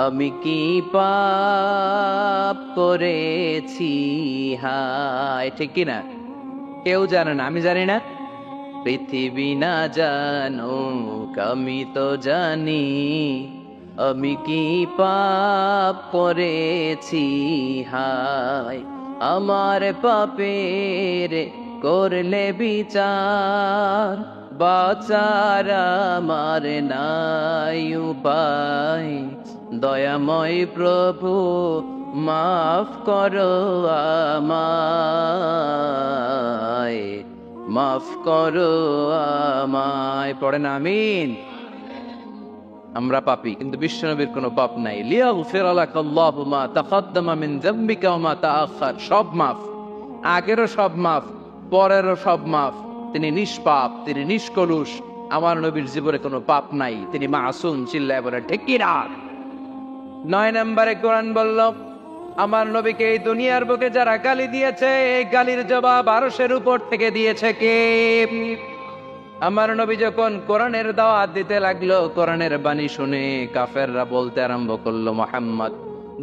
আমি কি পাপ করেছি হায়, ঠিক কিনা? কেউ জানে না, আমি জানি না। পৃথিবী না জানো আমি তো জানি, আমি কি পাপ করেছি হায়। আমার পাপের করলে বিচার, বাঁচার আমার নাই উপায়। দয়াময় প্রভু মাফ করো আমায়, মাফ করো আমায়। পড়েন আমিন। আমরা পাপী, কিন্তু বিশ্বনবীর কোনো পাপ নাই। লিয়াগফির লাকাল্লাহু মা তাকাদ্দামা মিন যামবিকা ওয়া মা তাআখার। সব মাফ, আগেরও সব মাফ, পরেরও সব মাফ। তিনি নিষ্পাপ, তিনি নিষ্কলুষ। আমার নবীর জীবনে কোনো পাপ নাই, তিনি মাসুম। চিল্লায় বলে ঠিক কি না? 9 নম্বরে কোরআন বলল, আমার নবীকে এই দুনিয়ার বুকে যারা গালি দিয়েছে, এই গালির জবাব আরশের উপর থেকে দিয়েছে কে? আমার নবী যখন কোরআনের দাওয়াত দিতে লাগলো, কোরআনের বাণী শুনে কাফেররা বলতে আরম্ভ করলো, মুহাম্মদ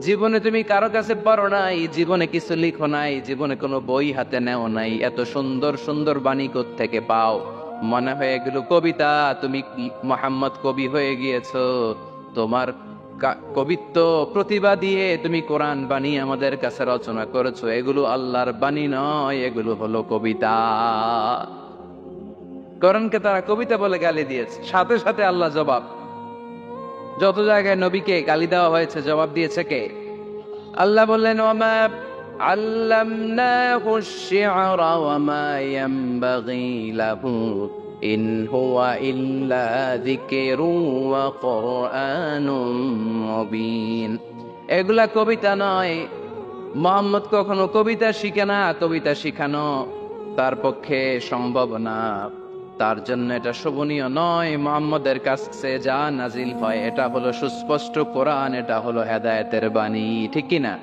জীবনে তুমি কারো কাছে পড়ো নাই, জীবনে কিছু লিখো নাই, জীবনে কোনো বই হাতে নেও নাই, এত সুন্দর সুন্দর বাণী থেকে পাও? মনে হয় এগুলো কবিতা। তুমি মুহাম্মদ কবি হয়ে গিয়েছো, তোমার কবিত্ব প্রতিভা দিয়ে তুমি কোরআন বাণী আমাদের কাছে রচনা করেছো। এগুলো আল্লাহর বাণী নয়, এগুলো হলো কবিতা। কোরআনকে তারা কবিতা বলে গালি দিয়েছে। সাথে সাথে আল্লাহ জবাব, যত জায়গায় নবীকে গালি দেওয়া হয়েছে জবাব দিয়েছে কে? আল্লাহ বললেন, ওয়ামা আল্লামনাহু আশ-শি'রা ওয়ামা ইয়ানবাগী লাহু ইন হুয়া ইল্লা যিকরুন ওয়া কুরআনুম মুবিন। এগুলা কবিতা নয়। মুহাম্মদ কখনো কবিতা শিখে না, কবিতা শিখানো তার পক্ষে সম্ভব না। তার জন্য এটা শোভনীয় নয়। মুহাম্মদের কাছে যা নাজিল হয় এটা হলো সুস্পষ্ট কোরআন, এটা হলো হেদায়েতের বাণী, ঠিক কি না?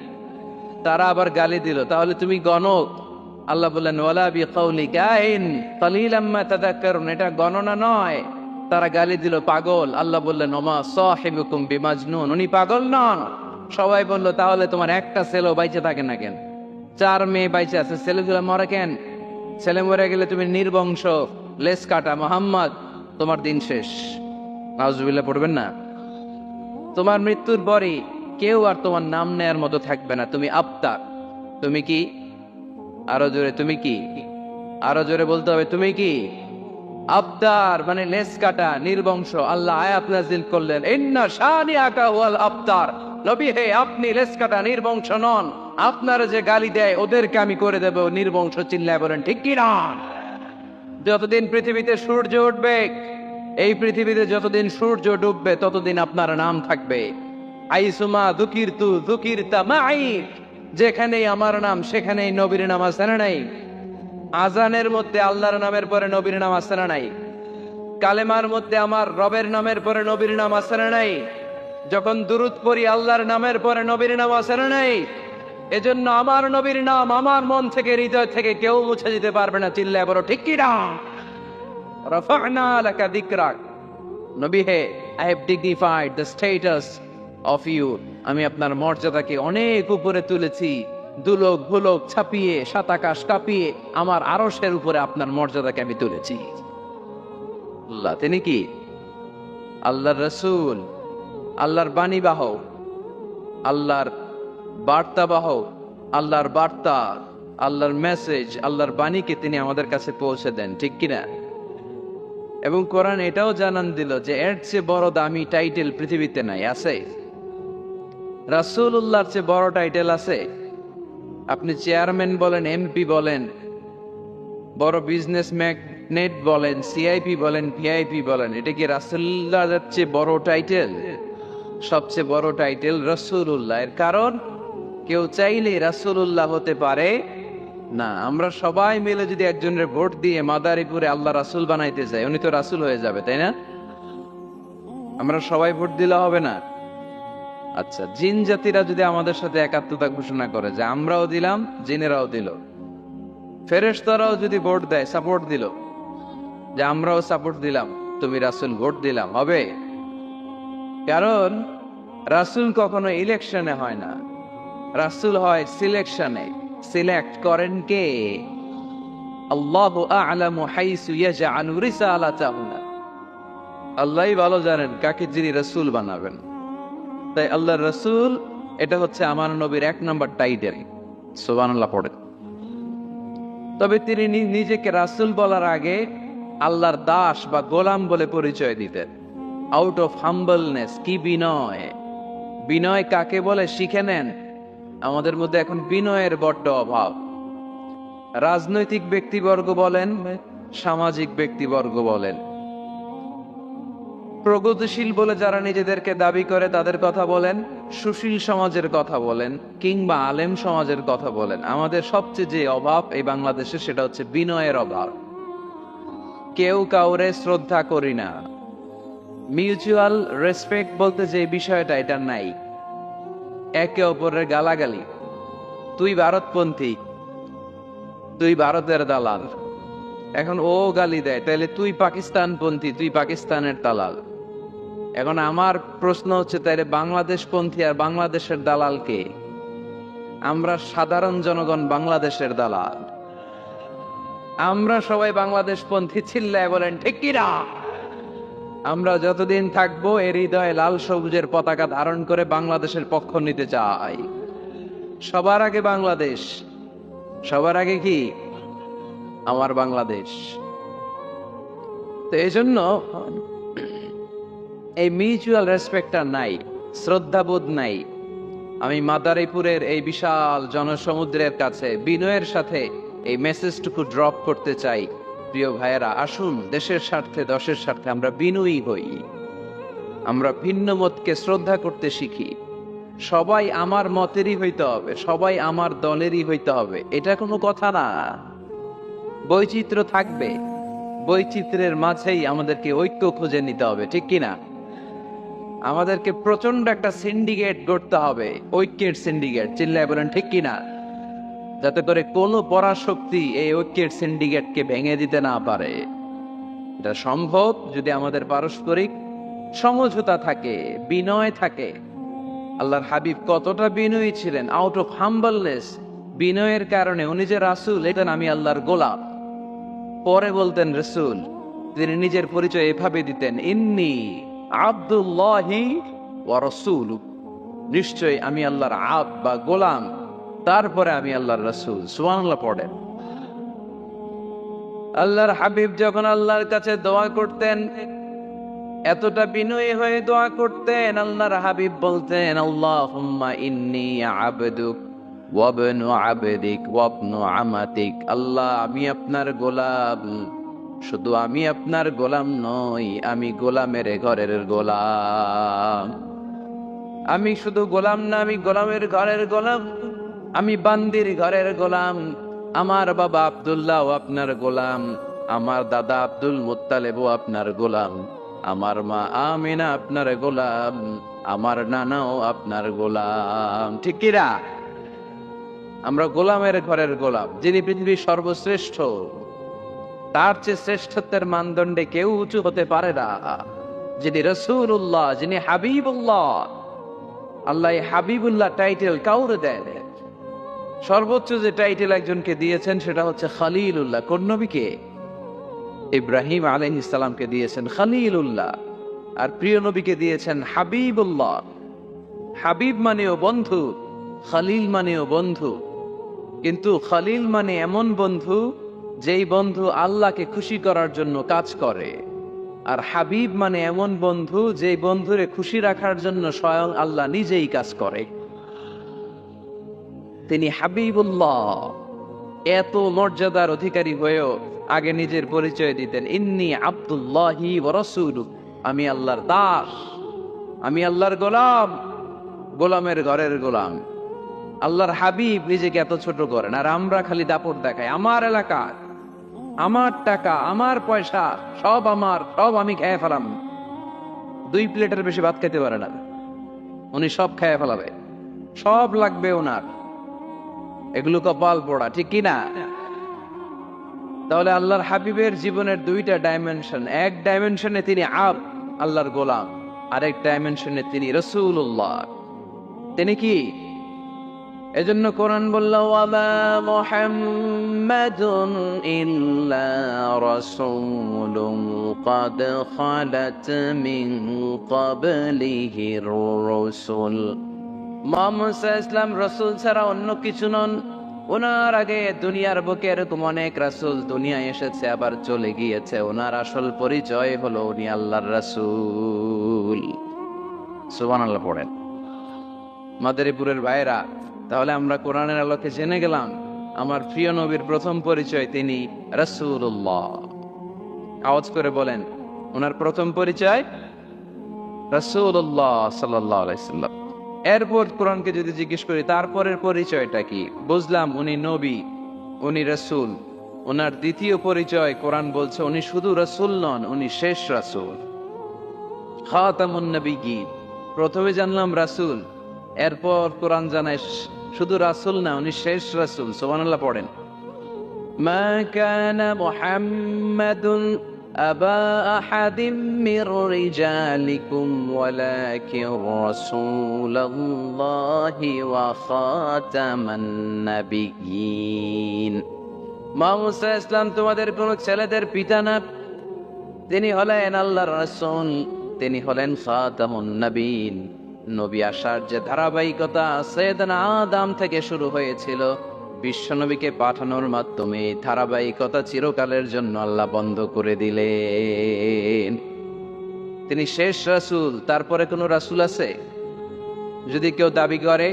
তারা আবার গালি দিল, তাহলে তুমি গণক। আল্লাহ বললেন, ওয়ালা বিকাউলি কাইন কালিলাম মা তাযাক্কারুন। এটা গণনা নয়। তারা গালি দিল পাগল। আল্লাহ বললেন, ওমা সাহিবুকুম বিমাজনুন, উনি পাগল নন। সবাই বলল, তাহলে তোমার একটা ছেলেও বাইচে থাকে না কেন? 4 মেয়ে বাইচে আছে, ছেলেগুলো মরে কেন? ছেলে মরে গেলে তুমি নির্বংশ, লেস কাটা মোহাম্মদ, তোমার দিন শেষ। নাউজুবিল্লাহ পড়বেন না? তোমার মৃত্যুর পরই কেউ আর তোমার নাম নেয়ার মতো থাকবে না। তুমি আবতার। তুমি কি? আরো জোরে, তুমি কি? আরো জোরে বলতে হবে, তুমি কি? আবতার মানে লেস কাটা, নির্বংশ। আল্লাহ আয়াত নাযিল করলেন, ইন্না শানিআকা হুয়াল আবতার। নবী হে, আপনি লেস কাটা, নির্বংশ নন। আপনারা যে গালি দেয় ওদেরকে আমি করে দেব নির্বংশ। চিল্লায় বলেন ঠিক কি না? যতদিন পৃথিবীতে সূর্য উঠবে, এই পৃথিবীতে যতদিন সূর্য ডুববে ততদিন আপনার নাম থাকবে। আইসুমা যুকিরতু যুকিরতা মাই, যেখানেই আমার নাম সেখানেই নবীর নাম আছে না নাই? আজানের মধ্যে আল্লাহর নামের পরে নবীর নাম আছে না নাই? কালেমার মধ্যে আমার রবের নামের পরে নবীর নাম আছে না নাই? যখন দুরূদ পড়ি আল্লাহর নামের পরে নবীর নাম আছে না নাই? এজন্য আমার নবীর নাম আমার মন থেকে, হৃদয় থেকে কেউ মুছে দিতে পারবে না। চিল্লায় বলো ঠিক কি না? রাফা'না লাকা যিকরাক। নবী হে, I have dignified the status of you. আমি আপনার মর্যাদাকে অনেক উপরে তুলেছি। দুলোক ভুলোক ছাপিয়ে, সাত আকাশ কাঁপিয়ে আমার আরশের উপরে আপনার মর্যাদাকে আমি তুলেছি। আল্লাহ তিনি কি? আল্লাহর রাসূল, আল্লাহর বাণী বাহক, আল্লাহর বার্তা বাহক, আল্লাহর বার্তা, আল্লাহর মেসেজ, আল্লাহর বাণীকে তিনি আমাদের কাছে পৌঁছে দেন, ঠিক কিনা? এবং কোরআন এটাও জানান দিল যে এর চেয়ে বড় দামি টাইটেল পৃথিবীতে নাই। আছে? রাসূলুল্লাহর চেয়ে বড় টাইটেল আছে? আপনি চেয়ারম্যান বলেন, এমপি বলেন, বড় বিজনেস ম্যাগনেট বলেন, সিআইপি বলেন, ভিআইপি বলেন, এটা কি রাসূলুল্লাহর চেয়ে বড় টাইটেল? সবচেয়ে বড় টাইটেল রাসূলুল্লাহ। এর কারণ কেউ চাইলে রাসূলুল্লাহ হতে পারে না। আমরা সবাই মিলে যদি একজনের ভোট দিয়ে মাদারীপুরে আল্লাহ রাসূল বানাইতে চাই, উনি তো রাসূল হয়ে যাবে, তাই না? আমরা সবাই ভোট দিলে হবে না? আচ্ছা, জিন জাতিরা যদি আমাদের সাথে একাত্মতা ঘোষণা করে যে আমরাও দিলাম, জিনেরাও দিল, ফেরেশতারাও যদি ভোট দেয়, সাপোর্ট দিল যে আমরাও সাপোর্ট দিলাম, তুমি রাসূল ভোট দিলাম, হবে? কারণ রাসূল কখনো ইলেকশনে হয় না, রাসূল হয় সিলেকশনে। সিলেক্ট করেন কে? আল্লাহু আ'লামু হাইসু ইয়াজআলু রিসালাতাহু। আল্লাহই ভালো জানেন কাকে যিনি রাসূল বানাবেন। তাই আল্লাহর রাসূল, এটা হচ্ছে আমার নবীর 1 নম্বর টাইটেল। সুবহানাল্লাহ পড়ে। তবে তিনি নিজেকে রাসূল বলার আগে আল্লাহর দাস বা গোলাম বলে পরিচয় দিতেন। Out of humbleness. কি বিনয়! বিনয় কাকে বলে শিখে নেন। আমাদের মধ্যে এখন বিনয়ের বড্ড অভাব। রাজনৈতিক ব্যক্তিবর্গ বলেন, সামাজিক ব্যক্তিবর্গ বলেন, প্রগতিশীল বলে যারা নিজেদেরকে দাবি করে তাদের কথা বলেন, সুশীল সমাজের কথা বলেন, কিংবা আলেম সমাজের কথা বলেন, আমাদের সবচেয়ে যে অভাব এই বাংলাদেশে সেটা হচ্ছে বিনয়ের অভাব। কেউ কাউরে শ্রদ্ধা করি না। মিউচুয়াল রেসপেক্ট বলতে যে বিষয়টা, এটা নাই। একে অপরের গালাগালি, তুই ভারতপন্থী, তুই ভারতের দালাল। এখন ও গালি দেয়, তাহলে তুই পাকিস্তানপন্থী, তুই পাকিস্তানের দালাল। এখন আমার প্রশ্ন হচ্ছে, তাইলে বাংলাদেশপন্থী আর বাংলাদেশের দালাল কে? আমরা সাধারণ জনগণ বাংলাদেশের দালাল। আমরা সবাই বাংলাদেশপন্থী। চিল্লায় বলেন ঠিক কি না? আমরা যতদিন থাকবো এর হৃদয়ে লাল সবুজের পতাকা ধারণ করে বাংলাদেশের পক্ষ নিতে চাই। সবার আগে বাংলাদেশ। সবার আগে কি? আমার বাংলাদেশ। তো এই জন্য এই মিউচুয়াল রেসপেক্টটা নাই, শ্রদ্ধাবোধ নাই। আমি মাদারীপুরের এই বিশাল জনসমুদ্রের কাছে বিনয়ের সাথে এই মেসেজটুকু ড্রপ করতে চাই। প্রিয় ভাইয়েরা, আসুন দেশের স্বার্থে, দশের স্বার্থে আমরা বিনয়ী হই। আমরা ভিন্ন মতকে শ্রদ্ধা করতে শিখি। সবাই আমার মতেরই হইতে হবে, সবাই আমার দলেরই হইতে হবে, এটা কোনো কথা না। বৈচিত্র্য থাকবে, বৈচিত্র্যের মাঝেই আমাদেরকে ঐক্য খুঁজে নিতে হবে, ঠিক কিনা? আমাদেরকে প্রচন্ড একটা সিন্ডিকেট গড়তে হবে, ঐক্যের সিন্ডিকেট। চিল্লায় বলেন ঠিক কিনা? যাতে করে কোনো পরাশক্তি এই ঐক্যের সিন্ডিকেটকে ভেঙে দিতে না পারে। এটা সম্ভব যদি আমাদের পারস্পরিক সমঝোতা থাকে, বিনয় থাকে। আল্লাহর হাবিব কতটা বিনয়ী ছিলেন। আউট অফ হাম্বলনেস বিনয়ের কারণে উনি যে রাসূল এটা আমি আল্লাহর গোলাম। পরে বলতেন রাসূল, তিনি নিজের পরিচয় এভাবে দিতেন, ইন্নী আব্দুল্লাহি ওয়া রাসূলু, নিশ্চয় আমি আল্লাহর আব্দ বা গোলাম, তারপরে আমি আল্লাহর রাসূল। সুবহানাল্লাহ পড়েন। আল্লাহর হাবিব যখন আল্লাহর কাছে দোয়া করতেন, এতটা বিনয়ী হয়ে দোয়া করতেন, আল্লাহর হাবিব বলতেন, আল্লাহুম্মা ইন্নী আবদুক ওয়া ইবনু আবদিক ওয়া ইবনু আমাতিক। আল্লাহ, আমি আপনার গোলাম, শুধু আমি আপনার গোলাম নই, আমি গোলামের ঘরের গোলাম। আমি শুধু গোলাম না, আমি গোলামের ঘরের গোলাম, আমি বান্দির ঘরের গোলাম। আমার বাবা আব্দুল্লাহ আপনার গোলাম, আমার দাদা আব্দুল মুত্তালিবও আপনার গোলাম, আমার মা আমিনা আপনার গোলাম, আমার নানাও আপনার গোলাম। ঠিক কিনা? আমরা গোলামের ঘরের গোলাম। যিনি পৃথিবীর সর্বশ্রেষ্ঠ, তার চেয়ে শ্রেষ্ঠত্বের মানদণ্ডে কেউ উঁচু হতে পারে না। যিনি রাসূলুল্লাহ, যিনি হাবিবুল্লাহ, আল্লাহ হাবিবুল্লাহ টাইটেল কাউরে দেন। সর্বোচ্চ যে টাইটেল একজনকে দিয়েছেন সেটা হচ্ছে খলিলুল্লাহ। কোন নবীকে? ইব্রাহিম আলাইহিস সালামকে দিয়েছেন খলিলুল্লাহ, আর প্রিয় নবীকে দিয়েছেন হাবিবুল্লাহ। হাবিব মানেও বন্ধু, খলিল মানেও বন্ধু। কিন্তু খলিল মানে এমন বন্ধু যেই বন্ধু আল্লাহকে খুশি করার জন্য কাজ করে, আর হাবিব মানে এমন বন্ধু যেই বন্ধুরে খুশি রাখার জন্য স্বয়ং আল্লাহ নিজেই কাজ করে। তিনি হাবিবুল্লাহ। এত মর্যাদার অধিকারী হয়েও আগে নিজের পরিচয় দিতেন, ইন্নী আব্দুল্লাহি ওয়া রাসূলুহু, আমি আল্লাহর দাস, আমি আল্লাহর গোলাম, গোলামের ঘরের গোলাম। আল্লাহর হাবিব নিজেকে এত ছোট করেন, আর আমরা খালি দাপট দেখাই, আমার এলাকা, আমার টাকা, আমার পয়সা, সব আমার, সব আমি খেয়ে ফেলাম। 2 প্লেটের বেশি ভাত খেতে পারে না উনি, সব খেয়ে ফেলাবে, সব লাগবে ওনার। এগুলো কপাল পোড়া, ঠিক কিনা? তাহলে আল্লাহর হাবিবের জীবনের 2টা ডাইমেনশন। এক ডাইমেনশনে তিনি আল্লাহর গোলাম, আরেক ডাইমেনশনে তিনি রাসূলুল্লাহ। তিনি কি? এজন্য কোরআন বলল, ওয়ামা মুহাম্মাদুন ইল্লা রাসূলুন ক্বাদ খালাত মিন ক্বাবলিহির রাসূল। মুহাম্মদ সাল্লাল্লাহু আলাইহি ওয়াসাল্লাম রাসূল ছাড়া অন্য কিছু নন। ওনার আগে দুনিয়ার বুকে এরকম অনেক রাসূল দুনিয়ায় এসেছে, আবার চলে গিয়েছে। ওনার আসল পরিচয় হলো উনি আল্লাহর রাসূল। সুবহানাল্লাহ পড়েন। মাদারীপুরের ভাইরা, তাহলে আমরা কোরআনের আলোকে জেনে গেলাম আমার প্রিয় নবীর প্রথম পরিচয় তিনি রাসূলুল্লাহ। আওয়াজ করে বলেন, ওনার প্রথম পরিচয় রাসূলুল্লাহ সাল্লাল্লাহু আলাইহি ওয়াসাল্লাম। এরপর কোরআনকে যদি জিজ্ঞেস করি তারপরের পরিচয়টা কি, বুঝলাম উনি নবী, উনি রাসূল। ওনার দ্বিতীয় পরিচয় কোরআন বলছে উনি শুধু রাসূল নন, উনি শেষ রাসূল, খাতামুন নবিয়্যিন। প্রথমে জানলাম রাসূল, এরপর কোরআন জানায় শুধু রাসূল না, উনি শেষ রাসূল। সুবহানাল্লাহ পড়েন। মা কানা মুহাম্মাদুন আবা আহাদিম মির রিজালিকুম ওয়ালাকিন রাসূলুল্লাহি ওয়া খাতামান নাবিয়্যিন। মুহাম্মদ সাল্লাল্লাহু আলাইহি ওয়াসাল্লাম তোমাদের কোন ছেলেদের পিতা না, তিনি হলেন আল্লাহর রাসূল, তিনি হলেন খাতামুন নবিয়্যিন। নবী আসার যে ধারাবাহিকতা সাইয়েদনা আদম থেকে শুরু হয়েছিল, বিশ্বনবীকে পাঠানোর মাধ্যমে ধারাবাহিকতা চিরকালের জন্য আল্লাহ বন্ধ করে দিলেন। তিনি শেষ রাসূল। তারপরে কোনো রাসূল আছে? যদি কেউ দাবি করে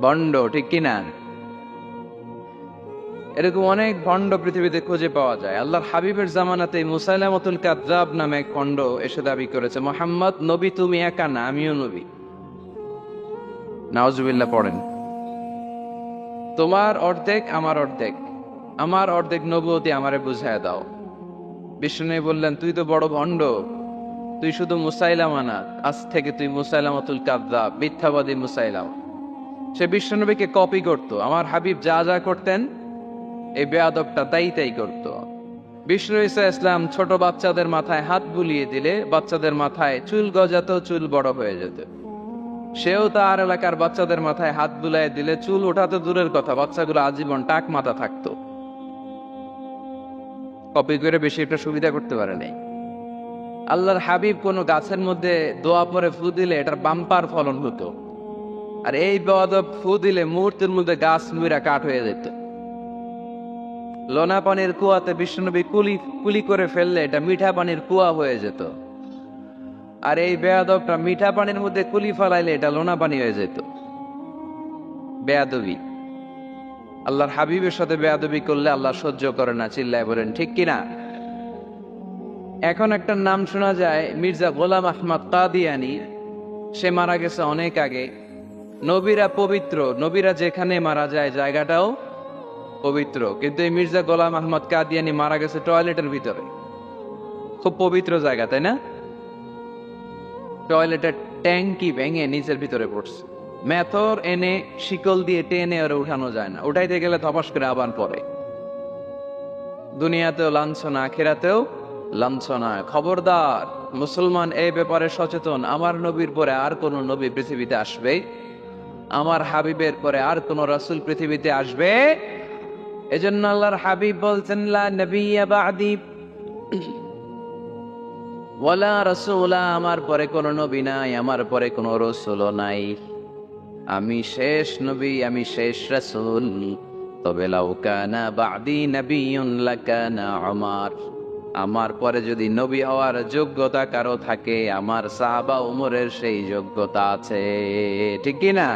ভণ্ড, ঠিক কিনা? এরকম অনেক ভণ্ড পৃথিবীতে খুঁজে পাওয়া যায়। আল্লাহর হাবিবের জামানাতে মুসাইলামাতুল কাযযাব নামে এক ভণ্ড এসে দাবি করেছে, মুহাম্মদ নবী তুমি একা না, আমিও নবী। নাউজুবিল্লাহ পড়েন। তোমার অর্ধেক আমার অর্ধেক, আমার অর্ধেক নবুয়তি আমারে বুঝায় দাও। বিষ্ণু বললেন, তুই তো বড় ভণ্ড, তুই শুধু মুসাইলামা না, আজ থেকে তুই মুসাইলামাতুল কাযযাব, মিথ্যাবাদী মুসাইলামা। সে বিশ্বনবীকে কপি করত। আমার হাবিব যা যা করতেন এই বেয়াদবটা তাই তাই করত। বিষ্ণু ঈসা ইসলাম ছোট বাচ্চাদের মাথায় হাত বুলিয়ে দিলে বাচ্চাদের মাথায় চুল গজাতো, চুল বড় হয়ে যেত। সেও তার এলাকার বাচ্চাদের মাথায় হাত বুলাই দিলে চুল ওঠাতে দূরের কথা, বাচ্চাগুলো আজীবন টাক মাথা থাকতো। কপি করে বেশি একটা সুবিধা করতে পারে নাই। আল্লাহর হাবিব কোন গাছের মধ্যে দোয়া পরে ফু দিলে এটার বাম্পার ফলন হতো, আর এই বেয়াদব ফু দিলে মুহূর্তের মধ্যে গাছ মুইরা কাঠ হয়ে যেত। লোনা পানির কুয়াতে বিষ্ণুনবী কুলি কুলি করে ফেললে এটা মিঠা পানির কুয়া হয়ে যেত, আর এই বেয়াদবটা মিঠা পানির মধ্যে কুলি ফেলাইলে এটা লোনা পানি হয়ে যেত। বেয়াদবি। আল্লাহর হাবিবের সাথে বেয়াদবি করলে আল্লাহ সহ্য করে না, চিল্লায় বলেন ঠিক কিনা? এখন একটা নাম শোনা যায়, মির্জা গোলাম আহমদ কাদিয়ানি। সে মারা গেছে অনেক আগে। নবীরা পবিত্র, নবীরা যেখানে মারা যায় জায়গাটাও পবিত্র, কিন্তু এই মির্জা গোলাম আহমদ কাদিয়ানি মারা গেছে টয়লেটের ভিতরে। খুব পবিত্র জায়গা, তাই না? টয়লেটের ট্যাঙ্কি ভেঙে নিচের ভিতরে পড়ছে, মেথর এনে শিকল দিয়ে টেনে ওরে উঠানো যায় না, উঠাইতে গেলে ধপাস করে আবার পড়ে। দুনিয়াতেও লাঞ্ছনা, আখিরাতেও লাঞ্ছনা। খবরদার, মুসলমান এই ব্যাপারে সচেতন। আমার নবীর পরে আর কোন নবী পৃথিবীতে আসবে? আমার হাবিবের পরে আর কোন রাসূল পৃথিবীতে আসবে? এজন্য আল্লাহর হাবিব বলছেন, লা নবিয়্যা বা'দি ওয়ালা রাসূলা, আমার পরে কোন নবী নাই, আমার পরে কোন রাসূলও নাই। আমি শেষ নবী, আমি শেষ রাসূল। তবে লাউ কানা বা'দি নাবিয়্যুন লাকানা উমর, আমার পরে যদি নবী হওয়ার যোগ্যতা কারো থাকে, আমার সাহাবা উমরের সেই যোগ্যতা আছে। ঠিক কি না?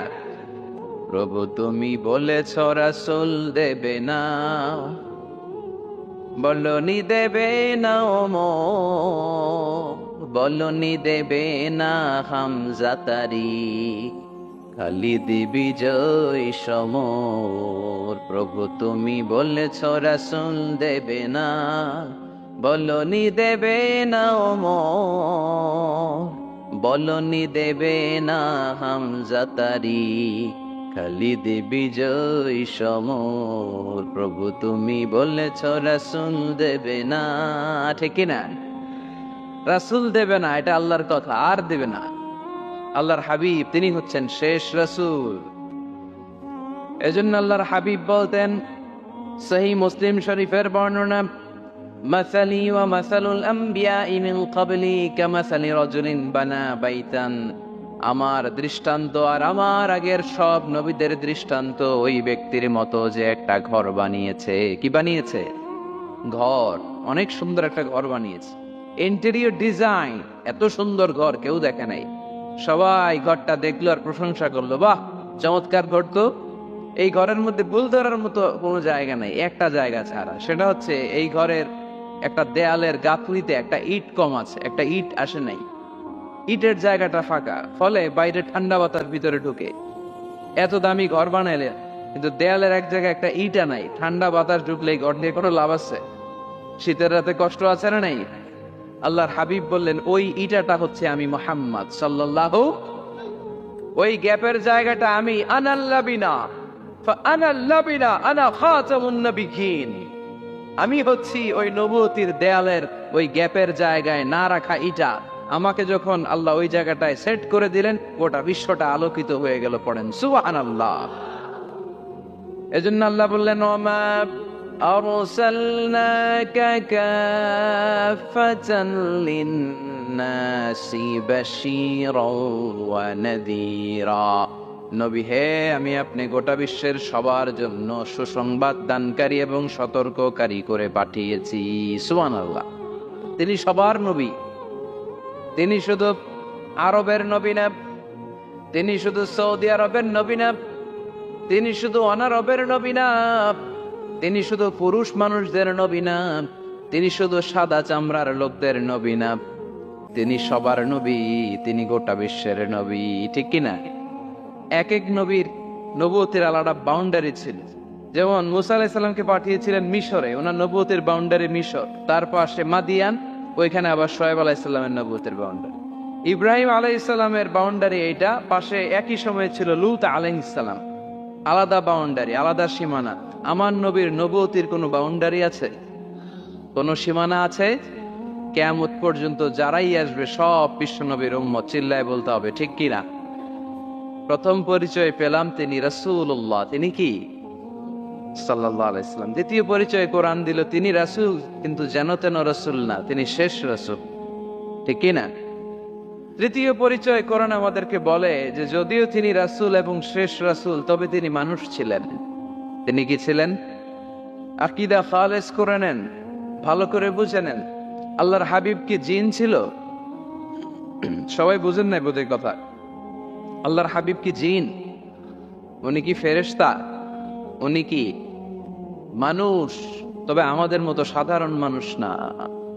প্রভু তুমি বলেছ রাসূল দেবে না, বলনি দেবে না ওমর, বলনি দেবে না হামজা তারি, খালিদ বিজয় সমর। প্রভু তুমি বলেছ রাসূল দেবে না, বলনি দেবে না ওমর, বলনি দেবে না হামজা তারি, খালিদ বিজয় সমর। প্রভু তুমি বলেছ রাসূল দেবে না। ঠিক না? রাসূল দেবে না, এটা আল্লাহর কথা, আর দেবে না। আল্লাহর হাবিব তিনি হচ্ছেন শেষ রাসূল। এজন্য আল্লাহর হাবিব বলতেন, সহিহ মুসলিম শরীফের বর্ণনা, মাসালি ওয়া মাসালুল আমবিয়াই মিন ক্বাবলি কামাসালি রাজুলিন বানা বাইতান, আমার দৃষ্টান্ত আর আমার আগের সব নবীদের দৃষ্টান্ত ওই ব্যক্তির মতো যে একটা ঘর বানিয়েছে। কি বানিয়েছে? ঘর। অনেক সুন্দর একটা ঘর বানিয়েছে। ইন্টেরিয়র ডিজাইন, এত সুন্দর ঘর কেউ দেখে নাই। সবাই ঘরটা দেখলো আর প্রশংসা করলো, বাহ চমৎকার ঘর তো। এই ঘরের মধ্যে ভুল ধরার মতো কোনো জায়গা নেই, একটা জায়গা ছাড়া, সেটা হচ্ছে এই ঘরের একটা দেয়ালের গাঁথুনিতে একটা ইট কম আছে, একটা ইট আসে নাই। ইটের জায়গাটা ফাঁকা, ফলে বাইরে ঠান্ডা বাতাস ভিতরে ঢুকে। এত দামি ঘর বানাইলে কিন্তু দেয়ালের এক জায়গায় একটা ইটা নাই, ঠান্ডা বাতাস ঢুকলে ঘর নিয়ে কোনো লাভ আছে? শীতের রাতে কষ্ট আছে না নাই? আল্লাহর হাবিব বললেন, ওই ইটাটা হচ্ছে আমি মুহাম্মদ সাল্লাল্লাহু, ওই গ্যাপের জায়গাটা আমি। আনাল্লাবিনা ফাআনাল্লাবিনা আনা খাতামুন নবিয়্যিন, আমি হচ্ছি ওই নবুয়তির দেয়ালের ওই গ্যাপের জায়গায় না রাখা ইটা। আমাকে যখন আল্লাহ ওই জায়গাটায় সেট করে দিলেন, গোটা বিশ্বটা আলোকিত হয়ে গেল। পড়েন সুবহানাল্লাহ। এজন্য আল্লাহ বললেন, ওমা আরসালনাকা কাফাতান লিন্নাসি বাশীরাও ওয়া নাযীরা, নবী হে, আমি আপনি গোটা বিশ্বের সবার জন্য সুসংবাদ দানকারী এবং সতর্ককারী করে পাঠিয়েছি। সুবহানাল্লাহ। তিনি সবার নবী। তিনি শুধু আরবের নবী না, তিনি শুধু সৌদি আরবের নবী না, তিনি শুধু অনারবের নবী না, তিনি শুধু পুরুষ মানুষদের নবী না, তিনি শুধু সাদা চামড়ার লোকদের নবী না, তিনি সবার নবী, তিনি গোটা বিশ্বের নবী। ঠিক কিনা? এক এক নবীর নবুয়তের আলাদা বাউন্ডারি ছিল। যেমন মুসা আলাইহিস সালামকে পাঠিয়েছিলেন মিশরে, ওনার নবুয়তের বাউন্ডারি মিশর, তার পাশে মাদিয়ান, ওইখানে আবার শোয়েব আলাইহিস সালামের নবুয়তের বাউন্ডারি। ইব্রাহিম আলাইহিস সালামের বাউন্ডারি এইটা, পাশে একই সময়ে ছিল লূত আলাইহিস সালাম। আলাদা বাউন্ডারি, আলাদা সীমানা। আমার নবীর নবুয়তির কোনো বাউন্ডারি আছে? কোনো সীমানা আছে? কিয়ামত পর্যন্ত যারাই আসবে সব বিশ্ব নবীর উম্মত। চিল্লায় বলতে হবে ঠিক কিনা? প্রথম পরিচয় পেলাম তিনি রাসূলুল্লাহ, তিনি কি সাল্লাল্লাহু আলাইহি সাল্লাম। দ্বিতীয় পরিচয় কোরআন দিল তিনি রাসূল, কিন্তু যেন তেন রাসূল না, তিনি শেষ রাসূল, ঠিক কি না? তৃতীয় পরিচয় কোরআন আমাদেরকে বলে যে যদিও তিনি রাসূল এবং শেষ রাসূল, তবে তিনি মানুষ ছিলেন। তিনি কি ছিলেন? আকীদা খালেস করে নেন, ভালো করে বুঝে নেন। আল্লাহর হাবিব কি জিন ছিল? সবাই বুঝেন নাই বোধহয় কথা। আল্লাহর হাবিব কি জিন? উনি কি ফেরেশতা? উনি কি মানুষ? তবে আমাদের মতো সাধারণ মানুষ না,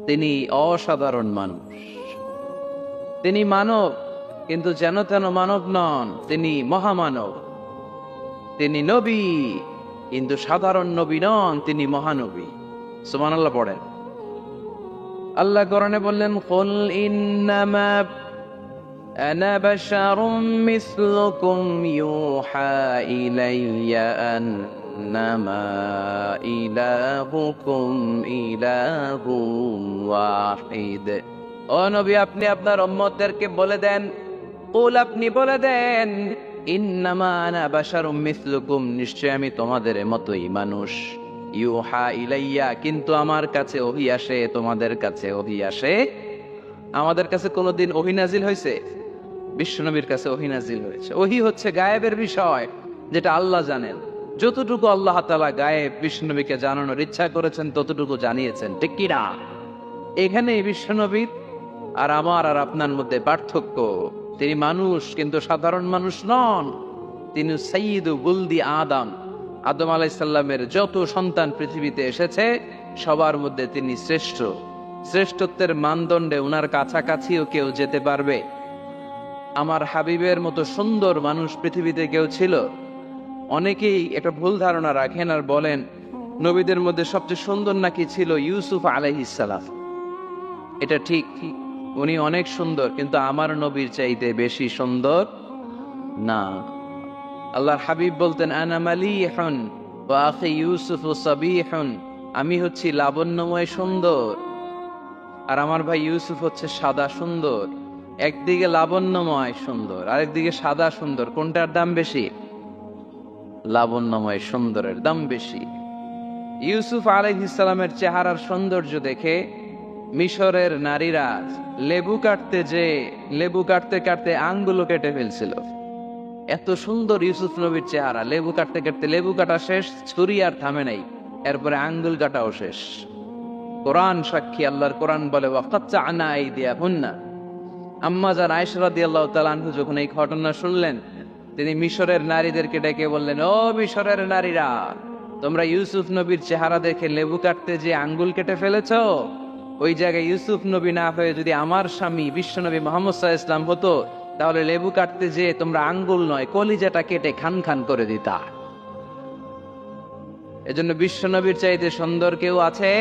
তিনি অসাধারণ মানুষ। তিনি মানব, কিন্তু যেন তেন মানব নন, তিনি মহামানব। তিনি নবী, কিন্তু সাধারণ নবী নন, তিনি মহানবী। সুবহানাল্লাহ পড়েন। আল্লাহ কোরআনে বললেন কুল ইন্নামা আনা বাশারুম মিসলুকুম ইউহা ইলাইয়া আন্নামা ইলাহুকুম ইলাহুম ওয়াহিদ। ও নবী, আপনি আপনার উম্মতদেরকে বলে দেন, কুল আপনি বলে দেন, ইন্নামা আনা বাশারুম মিসলুকুম, নিশ্চয় আমি তোমাদের মতোই মানুষ। ইউহা ইলাইয়া, কিন্তু আমার কাছে ওহী আসে, তোমাদের কাছে ওহী আসে। আমাদের কাছে কোনোদিন ওহী নাজিল হয়েছে? বিশ্বনবীর কাছে ওহী নাজিল হয়েছে। ওহী হচ্ছে গায়েবের বিষয়, যেটা আল্লাহ জানেন। যতটুকু আল্লাহ তাআলা গায়েব বিশ্বনবীকে জানানোর ইচ্ছা করেছেন ততটুকু জানিয়েছেন, ঠিক কি না? এখানে বিশ্বনবীর আর আমার আর আপনার মধ্যে পার্থক্য। তিনি মানুষ, কিন্তু সাধারণ মানুষ নন। তিনি সাইয়্যিদু বুলদি আদম। আদম আলাইহিস সালামের যত সন্তান পৃথিবীতে এসেছে সবার মধ্যে তিনি শ্রেষ্ঠ। শ্রেষ্ঠত্বের মানদণ্ডে উনার কাছাকাছিও কেউ যেতে পারবে? আমার হাবিবের মতো সুন্দর মানুষ পৃথিবীতে কেউ ছিল? অনেকেই একটা ভুল ধারণা রাখেন আর বলেন নবীদের মধ্যে সবচেয়ে সুন্দর নাকি ছিল ইউসুফ আলাইহিস সালাম। এটা ঠিক, উনি অনেক সুন্দর, কিন্তু আমার নবীর চাইতে বেশি সুন্দর না। আল্লাহর হাবিব বলতেন আনা মালিহুন ওয়া আখি ইউসুফ সাবিহুন, আমি হচ্ছি লাবণ্যময় সুন্দর আর আমার ভাই ইউসুফ হচ্ছে সাদা সুন্দর। একদিকে লাবণ্যময় সুন্দর, আরেকদিকে সাদা সুন্দর, কোনটার দাম বেশি? লাবণ্যময় সুন্দরের দাম বেশি। ইউসুফ আলাইহিস সালামের চেহারার সৌন্দর্য দেখে মিশরের নারীরা লেবু কাটতে কাটতে আঙ্গুলও কেটে ফেলছিল। এত সুন্দর ইউসুফ নবীর চেহারা, লেবু কাটতে কাটতে লেবু কাটা শেষ, ছুরি আর থামে নাই, এরপরে আঙ্গুল কাটাও শেষ। কোরআন সাক্ষী, আল্লাহর কোরআন বলে ওয়াকাত্তা'না আইদিয়াহুন্না। আম্মা জান আয়েশা রাদিয়াল্লাহু তাআলা আনহা যখন এই ঘটনা শুনলেন, তিনি মিশরের নারীদেরকে ডেকে বললেন, ও মিশরের নারীরা, তোমরা ইউসুফ নবীর চেহারা দেখে লেবু কাটতে যে আঙ্গুল কেটে ফেলেছো, ওই জায়গায় ইউসুফ নবী না হয়ে যদি আমার স্বামী বিশ্বনবী মুহাম্মদ সাল্লাল্লাহু আলাইহি ওয়াসাল্লাম হতো, তাহলে লেবু কাটতে যে তোমরা আঙ্গুল নয় কলিজাটা কেটে খান খান করে দিতা। এজন্য বিশ্বনবীর চাইতে সুন্দর কেউ আছে?